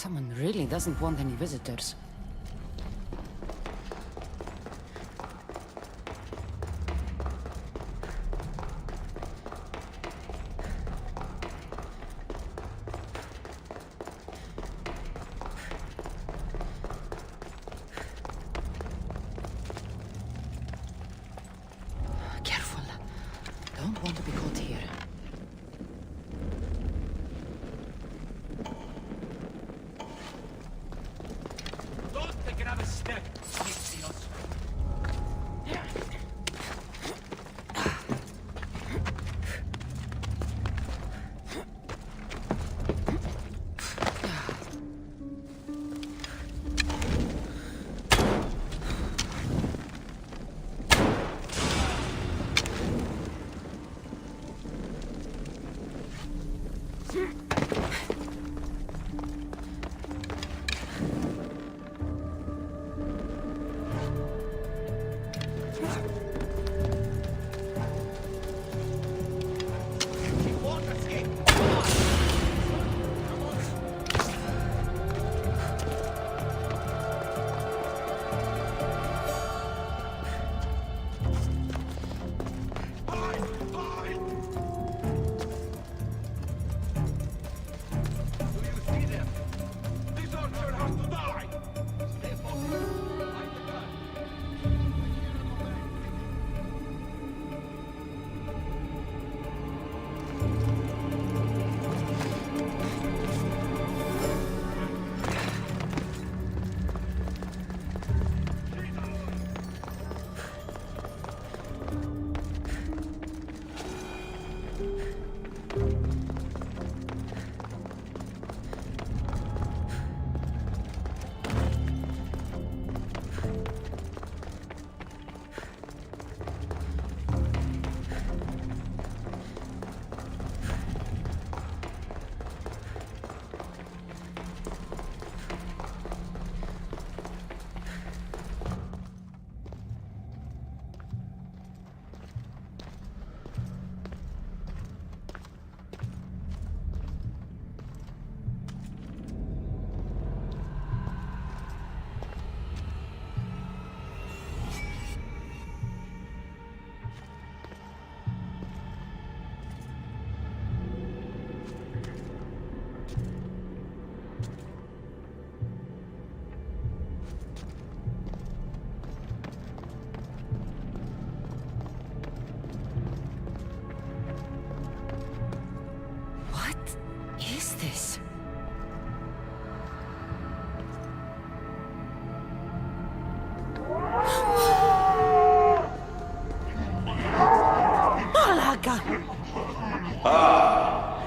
Someone really doesn't want any visitors. Careful. Don't want to be caught here. Don't take another step, Alexios.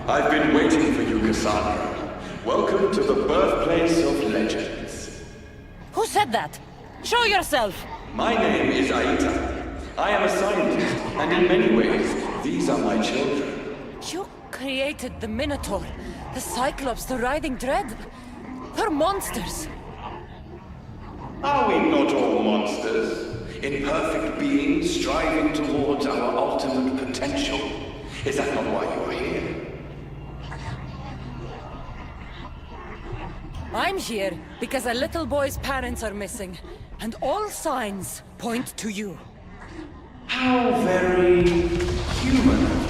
I've been waiting for you, Kassandra. Welcome to the birthplace of legends. Who said that? Show yourself! My name is Aita. I am a scientist, and in many ways, these are my children. You created the Minotaur, the Cyclops, the Riding Dread. They're monsters. Are we not all monsters? Imperfect beings striving towards our ultimate potential. Is that not why you are here? I'm here because a little boy's parents are missing, and all signs point to you. How very human of you.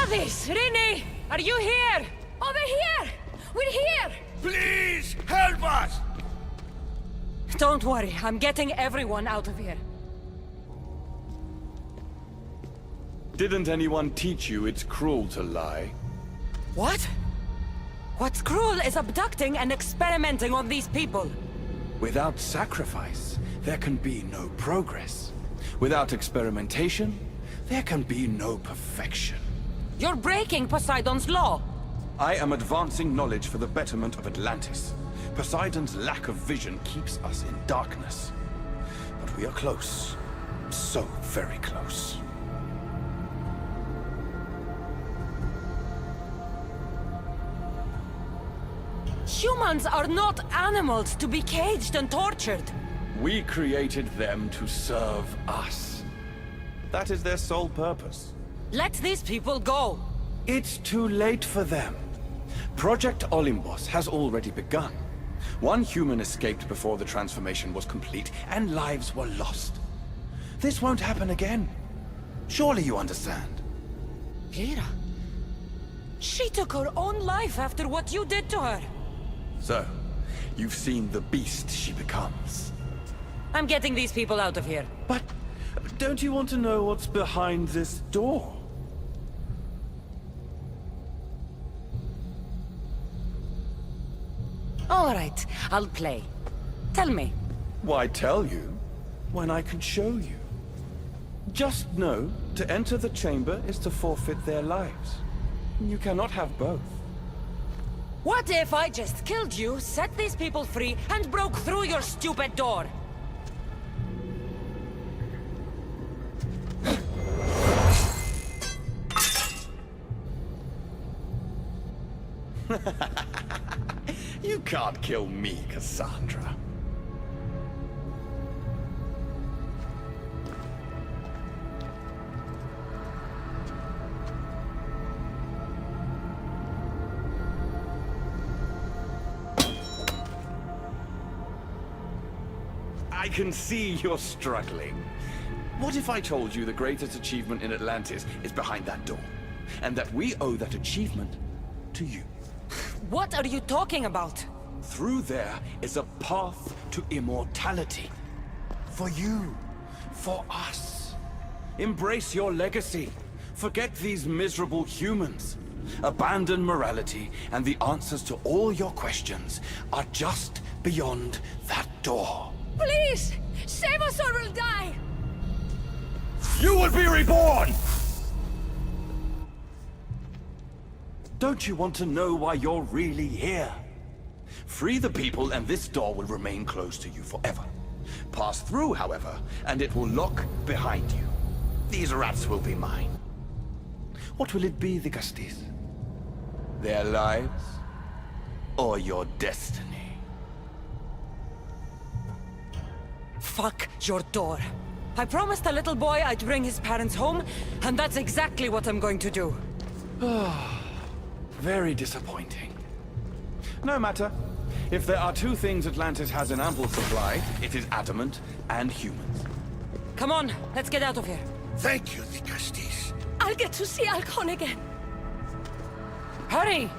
Brothers! Rini! Are you here? Over here! We're here! Please, help us! Don't worry, I'm getting everyone out of here. Didn't anyone teach you it's cruel to lie? What? What's cruel is abducting and experimenting on these people. Without sacrifice, there can be no progress. Without experimentation, there can be no perfection. You're breaking Poseidon's law. I am advancing knowledge for the betterment of Atlantis. Poseidon's lack of vision keeps us in darkness. But we are close. So very close. Humans are not animals to be caged and tortured. We created them to serve us. That is their sole purpose. Let these people go. It's too late for them. Project Olympus has already begun. One human escaped before the transformation was complete, and lives were lost. This won't happen again. Surely you understand. Lyra? She took her own life after what you did to her. So, you've seen the beast she becomes. I'm getting these people out of here. But don't you want to know what's behind this door? All right, I'll play. Tell me. Why tell you when I can show you? Just know, to enter the chamber is to forfeit their lives. You cannot have both. What if I just killed you, set these people free, and broke through your stupid door? You can't kill me, Kassandra. I can see you're struggling. What if I told you the greatest achievement in Atlantis is behind that door? And that we owe that achievement to you? What are you talking about? Through there is a path to immortality. For you. For us. Embrace your legacy. Forget these miserable humans. Abandon morality, and the answers to all your questions are just beyond that door. Please! Save us or we'll die! You will be reborn! Don't you want to know why you're really here? Free the people and this door will remain closed to you forever. Pass through, however, and it will lock behind you. These rats will be mine. What will it be, the Gusties? Their lives? Or your destiny? Fuck your door. I promised the little boy I'd bring his parents home, and that's exactly what I'm going to do. Very disappointing. No matter. If there are two things Atlantis has in ample supply, it is adamant and humans. Come on, let's get out of here. Thank you, the Gusties. I'll get to see Alcon again. Hurry!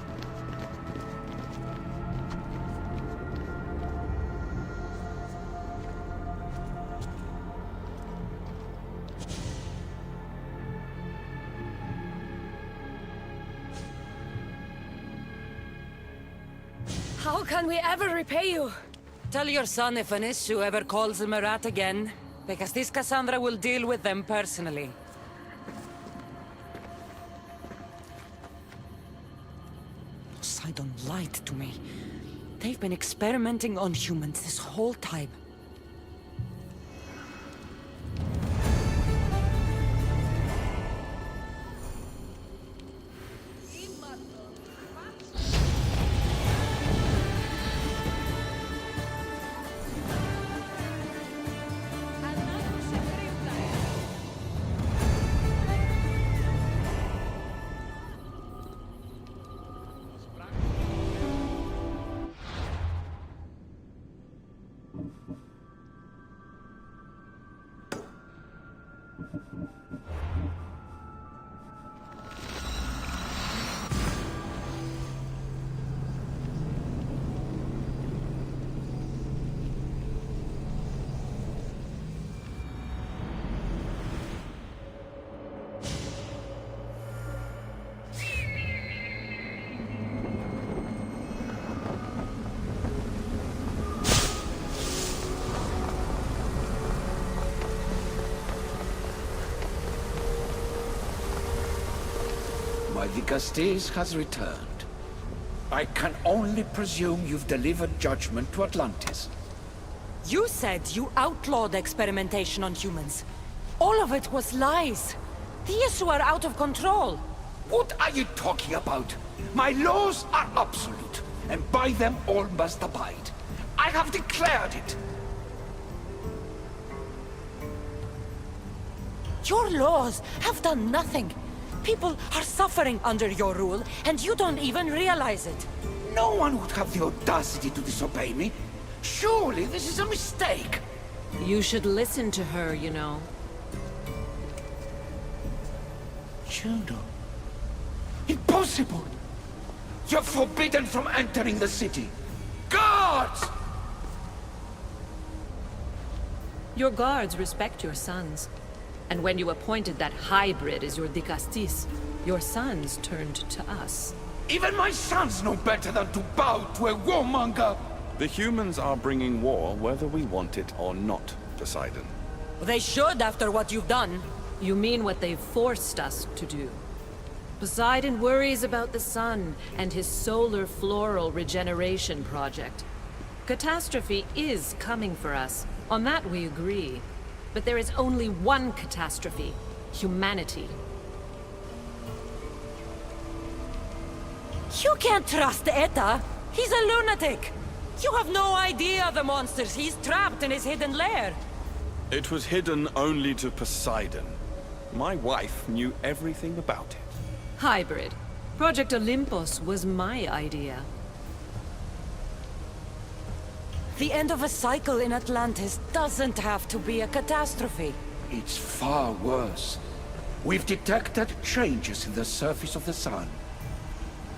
How can we ever repay you? Tell your son if an issue ever calls him a rat again, because this Kassandra will deal with them personally. Poseidon lied to me. They've been experimenting on humans this whole time. my Dicastes has returned. I can only presume you've delivered judgment to Atlantis. You said you outlawed experimentation on humans. All of it was lies. The issue are out of control. What are you talking about? My laws are absolute, and by them all must abide. I have declared it. Your laws have done nothing. People are suffering under your rule, and you don't even realize it. No one would have the audacity to disobey me. Surely this is a mistake. You should listen to her, you know. Juno. Impossible! You're forbidden from entering the city. Guards! Your guards respect your sons. And when you appointed that hybrid as your Dicastis, your sons turned to us. Even my sons know better than to bow to a warmonger! The humans are bringing war whether we want it or not, Poseidon. They should after what you've done. You mean what they've forced us to do. Poseidon worries about the sun and his solar floral regeneration project. Catastrophe is coming for us. On that we agree. But there is only one catastrophe: humanity. You can't trust Eta. He's a lunatic. You have no idea the monsters he's trapped in his hidden lair. It was hidden only to Poseidon. My wife knew everything about it. Hybrid. Project Olympus was my idea. The end of a cycle in Atlantis doesn't have to be a catastrophe. It's far worse. We've detected changes in the surface of the sun.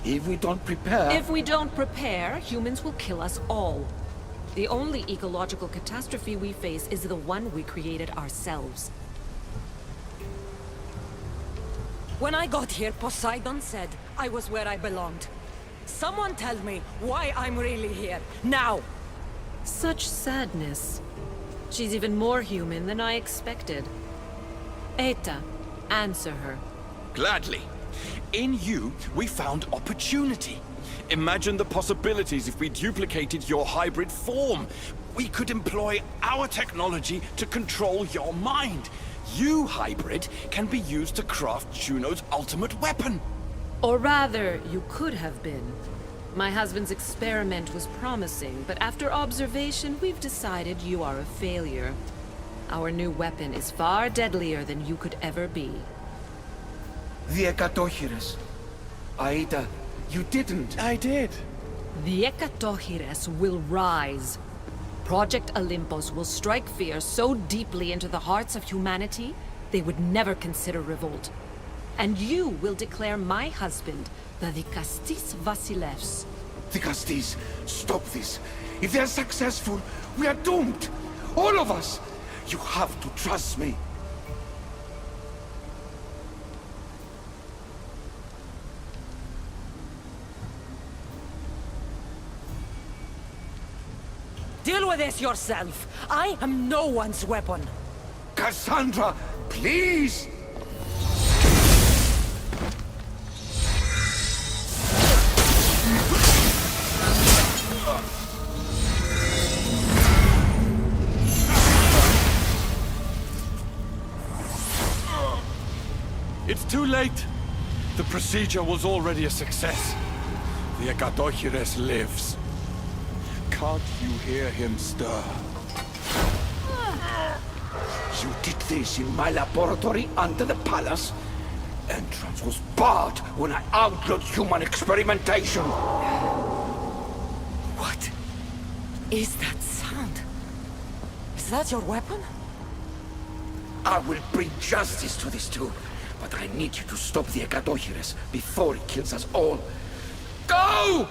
If we don't prepare... If we don't prepare, humans will kill us all. The only ecological catastrophe we face is the one we created ourselves. When I got here, Poseidon said I was where I belonged. Someone tell me why I'm really here, now! Such sadness. She's even more human than I expected. Eta, answer her. Gladly. In you, we found opportunity. Imagine the possibilities if we duplicated your hybrid form. We could employ our technology to control your mind. You, hybrid, can be used to craft Juno's ultimate weapon. Or rather, you could have been. My husband's experiment was promising, but after observation, we've decided you are a failure. Our new weapon is far deadlier than you could ever be. The Ekatochires. Aida, you didn't. I did. The Ekatochires will rise. Project Olympus will strike fear so deeply into the hearts of humanity, they would never consider revolt. And you will declare my husband the Dicastis Vasilevs. Dicastis, stop this. If they're successful, we are doomed. All of us. You have to trust me. Deal with this yourself. I am no one's weapon. Kassandra, please! It's too late. The procedure was already a success. The Ekatochires lives. Can't you hear him stir? You did this in my laboratory under the palace. Entrance was barred when I outlawed human experimentation. What is that sound? Is that your weapon? I will bring justice to this too. But I need you to stop the Ekatochires before it kills us all. Go!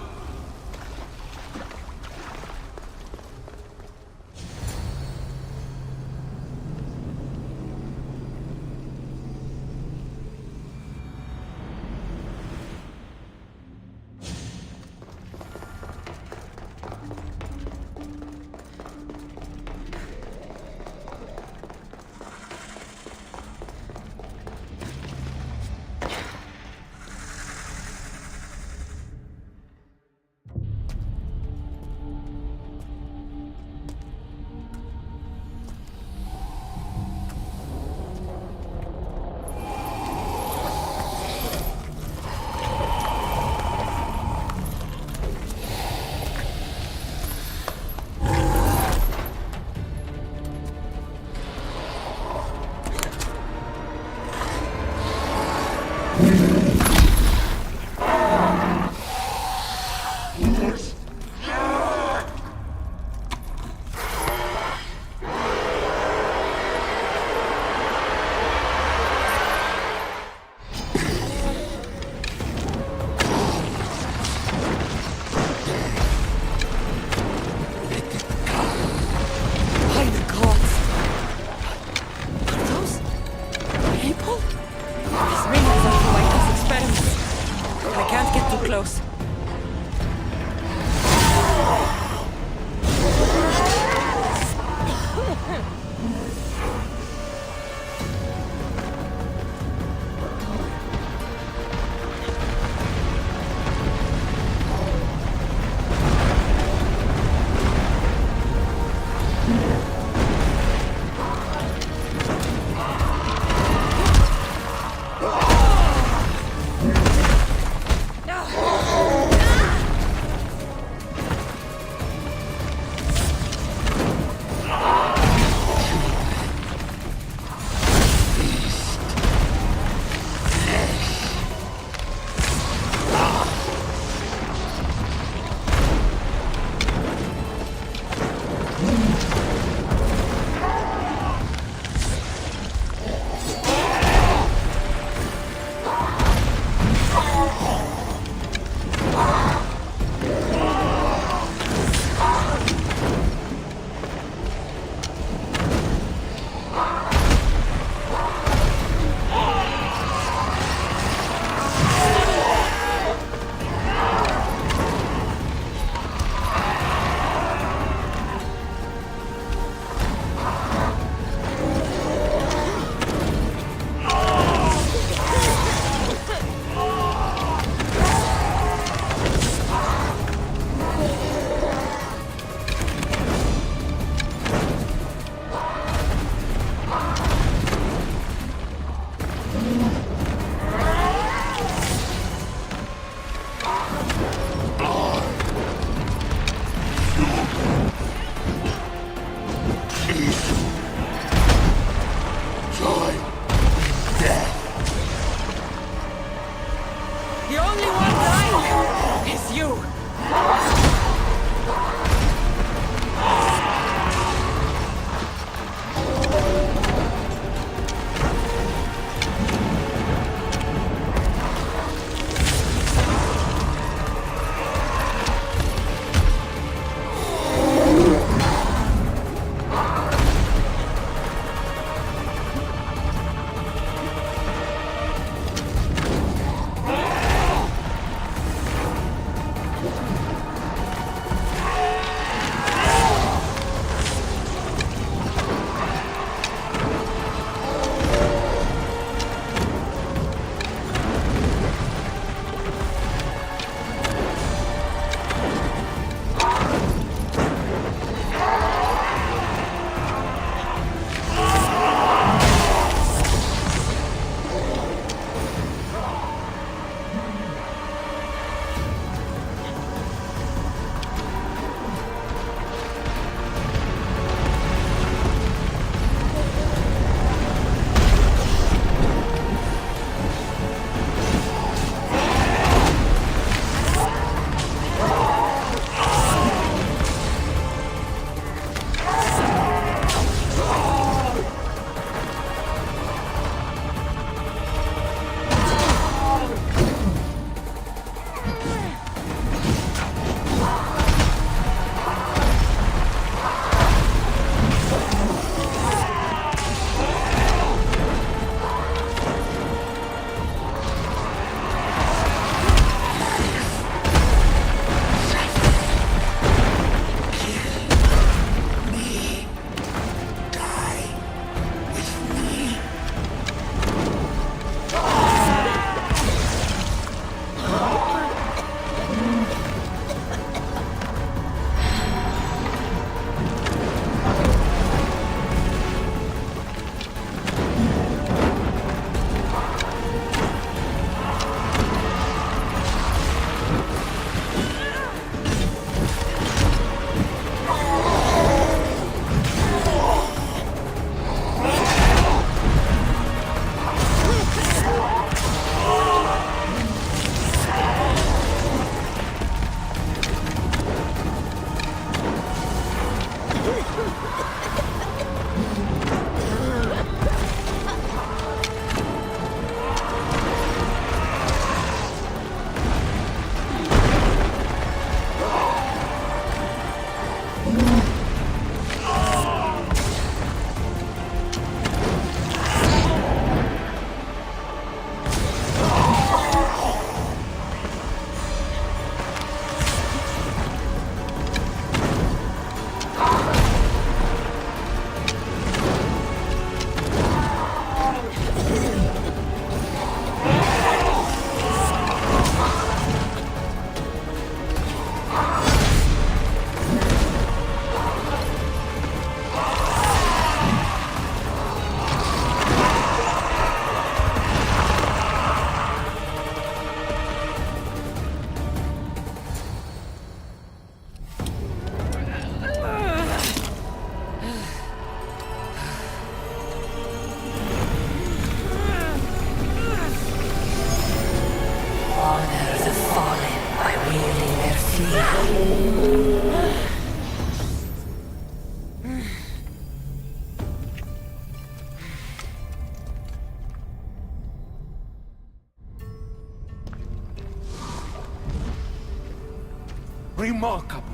Remarkable.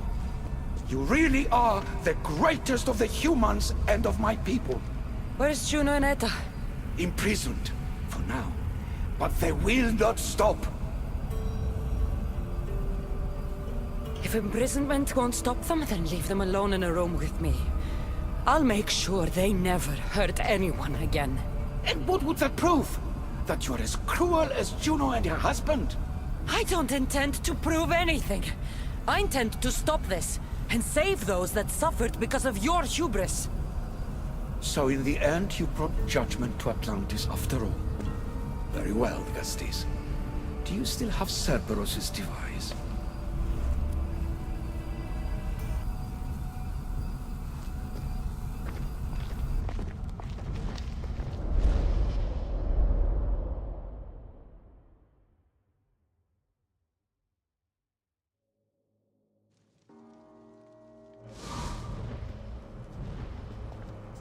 You really are the greatest of the humans and of my people. Where's Juno and Etta? Imprisoned, for now. But they will not stop. If imprisonment won't stop them, then leave them alone in a room with me. I'll make sure they never hurt anyone again. And what would that prove? That you're as cruel as Juno and her husband? I don't intend to prove anything. I intend to stop this, and save those that suffered because of your hubris. So in the end, you brought judgment to Atlantis after all. Very well, Gastis. Do you still have Cerberus' device?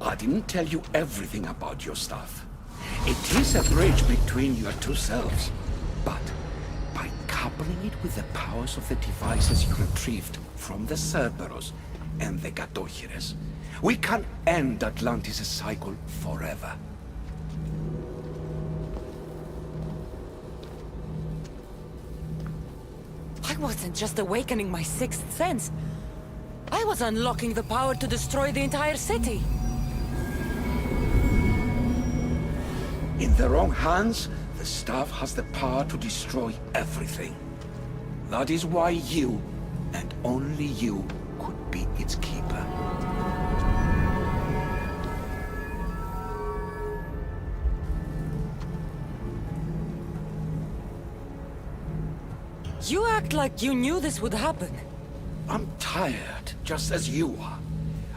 I didn't tell you everything about your stuff. It is a bridge between your two selves. But by coupling it with the powers of the devices you retrieved from the Cerberus and the Gatochires, we can end Atlantis' cycle forever. I wasn't just awakening my sixth sense. I was unlocking the power to destroy the entire city. In the wrong hands, the staff has the power to destroy everything. That is why you, and only you, could be its keeper. You act like you knew this would happen. I'm tired, just as you are.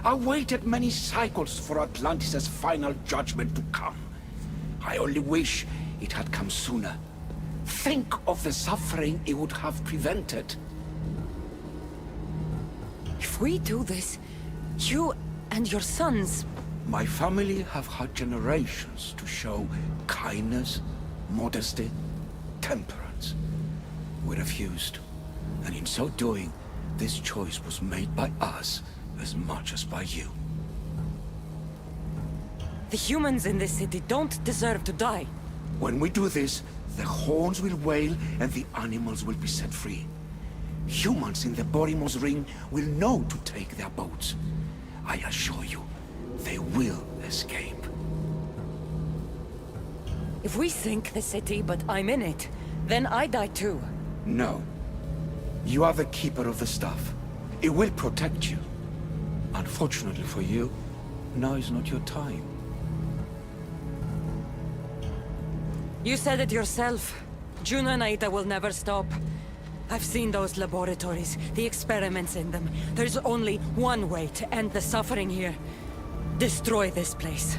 I waited many cycles for Atlantis' final judgment to come. I only wish it had come sooner. Think of the suffering it would have prevented. If we do this, you and your sons... My family have had generations to show kindness, modesty, temperance. We refused, and in so doing, this choice was made by us as much as by you. The humans in this city don't deserve to die. When we do this, the horns will wail and the animals will be set free. Humans in the Borymos Ring will know to take their boats. I assure you, they will escape. If we sink the city, but I'm in it, then I die too. No. You are the keeper of the staff. It will protect you. Unfortunately for you, now is not your time. You said it yourself. Juno and Aida will never stop. I've seen those laboratories, the experiments in them. There's only one way to end the suffering here. Destroy this place.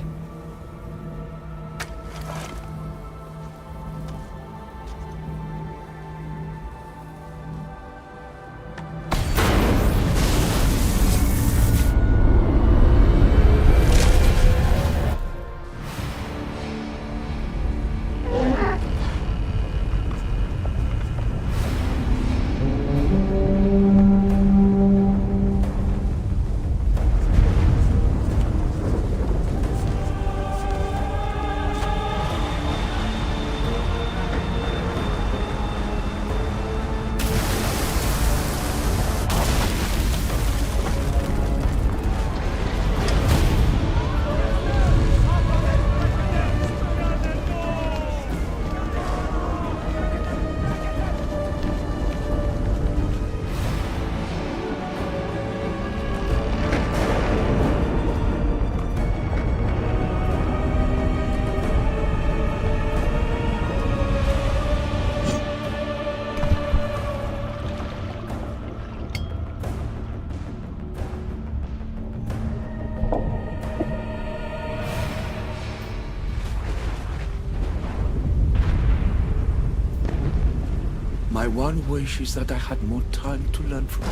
My one wish is that I had more time to learn from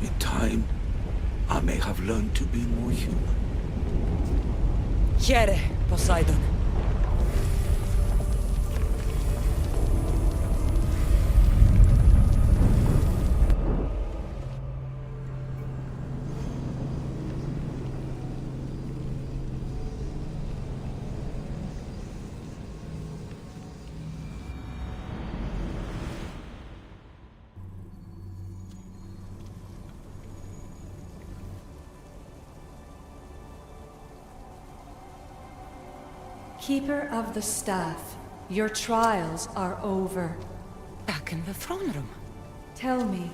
you. In time, I may have learned to be more human. Here, Poseidon. Keeper of the Staff, your trials are over. Back in the throne room. Tell me,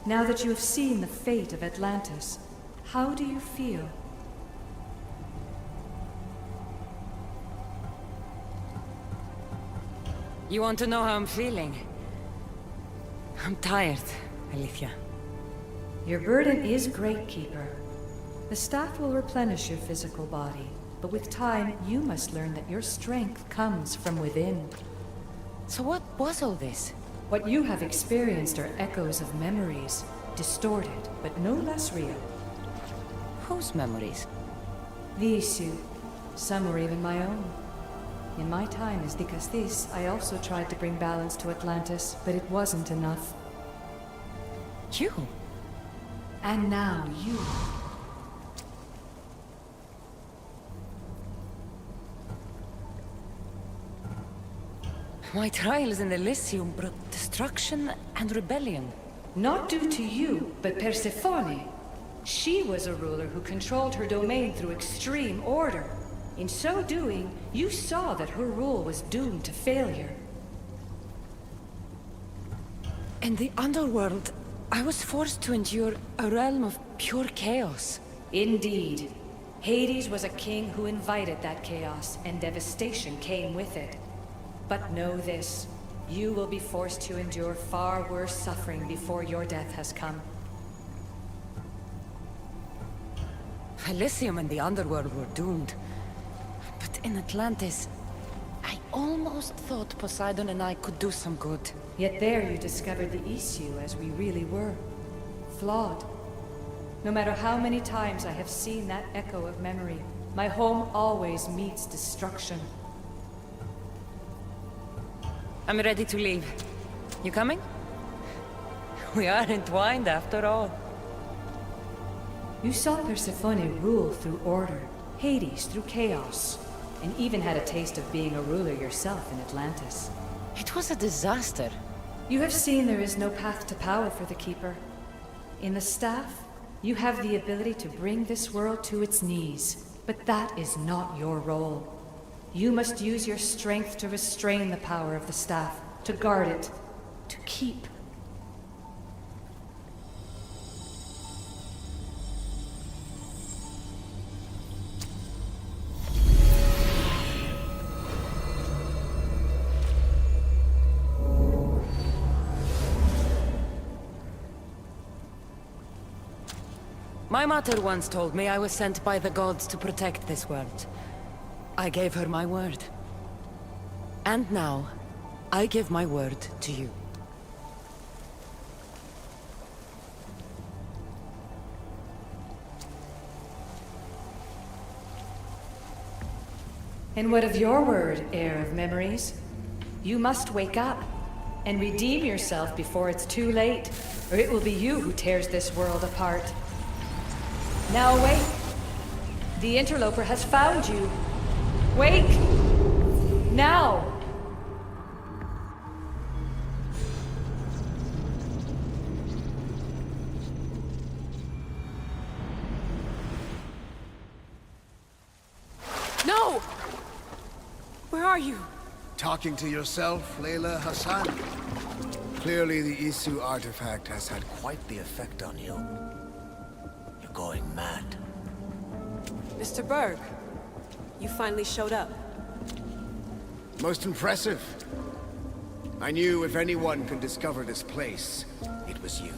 now that you have seen the fate of Atlantis, how do you feel? You want to know how I'm feeling? I'm tired, Alicia. Your burden is great, Keeper. The staff will replenish your physical body, but with time, you must learn that your strength comes from within. So what was all this? What you have experienced are echoes of memories, distorted, but no less real. Whose memories? These two. Some were even my own. In my time as Dikastis, I also tried to bring balance to Atlantis, but it wasn't enough. You? And now you. My trials in Elysium brought destruction and rebellion. Not due to you, but Persephone. She was a ruler who controlled her domain through extreme order. In so doing, you saw that her rule was doomed to failure. In the underworld, I was forced to endure a realm of pure chaos. Indeed. Hades was a king who invited that chaos, and devastation came with it. But know this, you will be forced to endure far worse suffering before your death has come. Elysium and the underworld were doomed. But in Atlantis, I almost thought Poseidon and I could do some good. Yet there you discovered the issue as we really were. Flawed. No matter how many times I have seen that echo of memory, my home always meets destruction. I'm ready to leave. You coming? We are entwined after all. You saw Persephone rule through order, Hades through chaos, and even had a taste of being a ruler yourself in Atlantis. It was a disaster. You have seen there is no path to power for the Keeper. In the staff, you have the ability to bring this world to its knees, but that is not your role. You must use your strength to restrain the power of the staff, to guard it, to keep. My mother once told me I was sent by the gods to protect this world. I gave her my word. And now, I give my word to you. And what of your word, heir of memories? You must wake up and redeem yourself before it's too late, or it will be you who tears this world apart. Now awake! The interloper has found you! Wake! Now! No! Where are you? Talking to yourself, Layla Hassan? Clearly the Isu artifact has had quite the effect on you. You're going mad. Mr. Berg, you finally showed up. Most impressive. I knew if anyone could discover this place, it was you.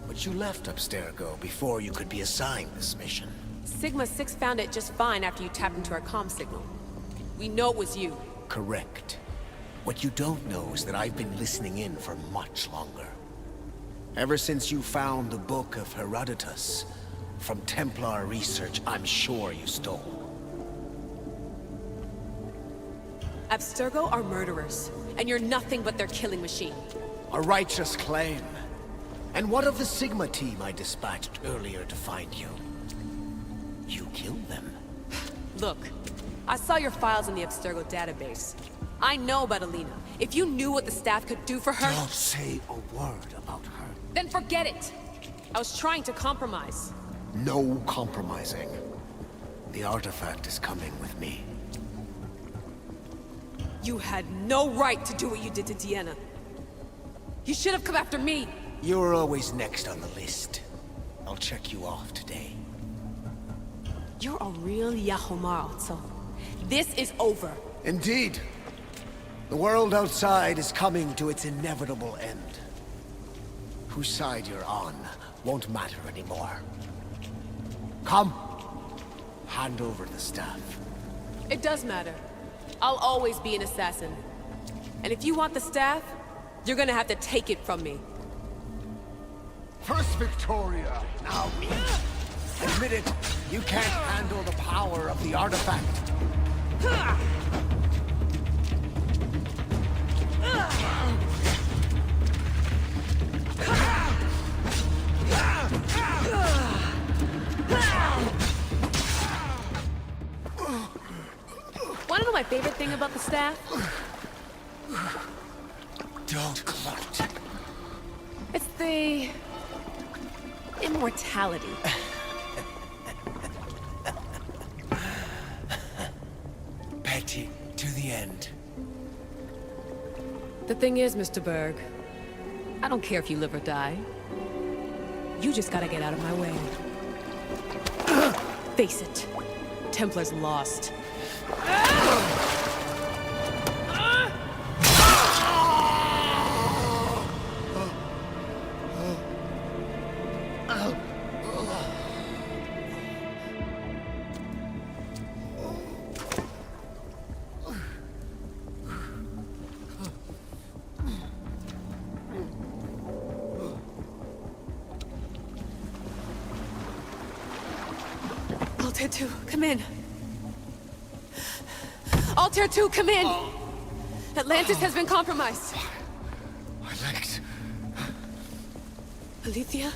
But you left Abstergo before you could be assigned this mission. Sigma 6 found it just fine after you tapped into our comm signal. We know it was you. Correct. What you don't know is that I've been listening in for much longer. Ever since you found the Book of Herodotus, from Templar research I'm sure you stole. Abstergo are murderers, and you're nothing but their killing machine. A righteous claim. And what of the Sigma team I dispatched earlier to find you? You killed them. Look, I saw your files in the Abstergo database. I know about Alina. If you knew what the staff could do for her— Don't say a word about her. Then forget it! I was trying to compromise. No compromising. The artifact is coming with me. You had no right to do what you did to Deanna. You should have come after me. You're always next on the list. I'll check you off today. You're a real Yahomar, so this is over. Indeed. The world outside is coming to its inevitable end. Whose side you're on won't matter anymore. Come. Hand over the staff. It does matter. I'll always be an assassin. And if you want the staff, you're gonna have to take it from me. First Victoria, now me. Admit it, you can't handle the power of the artifact. Wanna know my favorite thing about the staff? Don't gloat. It's the... immortality. Petty to the end. The thing is, Mr. Berg, I don't care if you live or die. You just gotta get out of my way. Face it, Templar's lost. Altair 2, come in. Altair 2, come in! Atlantis has been compromised. My legs. Alethea?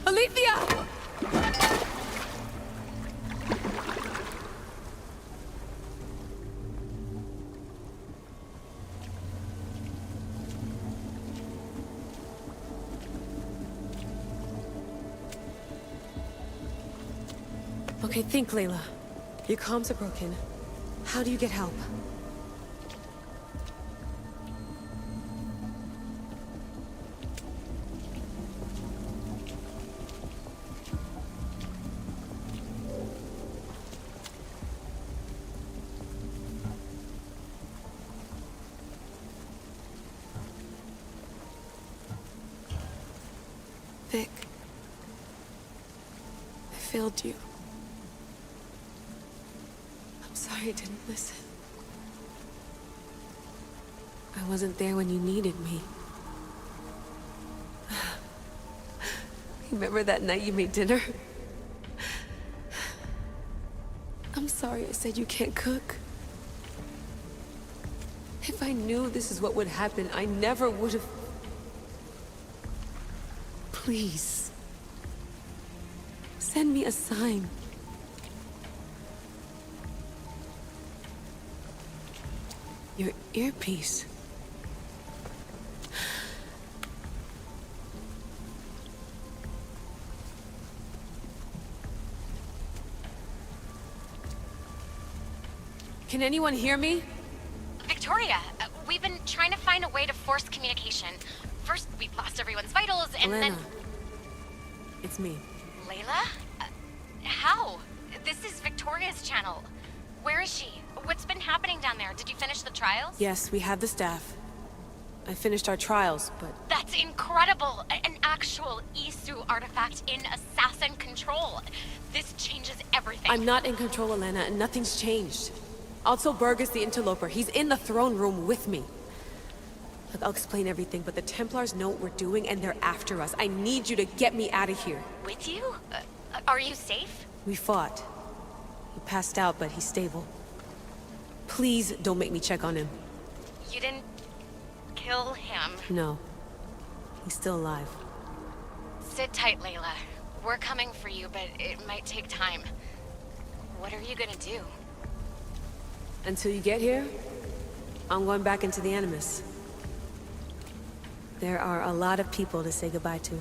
Alethea! Okay, think, Layla. Your comms are broken. How do you get help? Vic, I failed you. I'm sorry I didn't listen. I wasn't there when you needed me. Remember that night you made dinner? I'm sorry I said you can't cook. If I knew this is what would happen, I never would have... Please. Send me a sign. Your earpiece. Can anyone hear me? Victoria, we've been trying to find a way to force communication. First, we lost everyone's vitals, and Elena. then... It's me. Layla? How? This is Victoria's channel. Where is she? What's been happening down there? Did you finish the trials? Yes, we have the staff. I finished our trials, but... That's incredible! An actual Isu artifact in assassin control. This changes everything. I'm not in control, Elena, and nothing's changed. Also, Berg is the interloper. He's in the throne room with me. Look, I'll explain everything, but the Templars know what we're doing, and they're after us. I need you to get me out of here. With you? Are you safe? We fought. He passed out, but he's stable. Please don't make me check on him. You didn't... kill him? No. He's still alive. Sit tight, Layla. We're coming for you, but it might take time. What are you gonna do? Until you get here, I'm going back into the Animus. There are a lot of people to say goodbye to.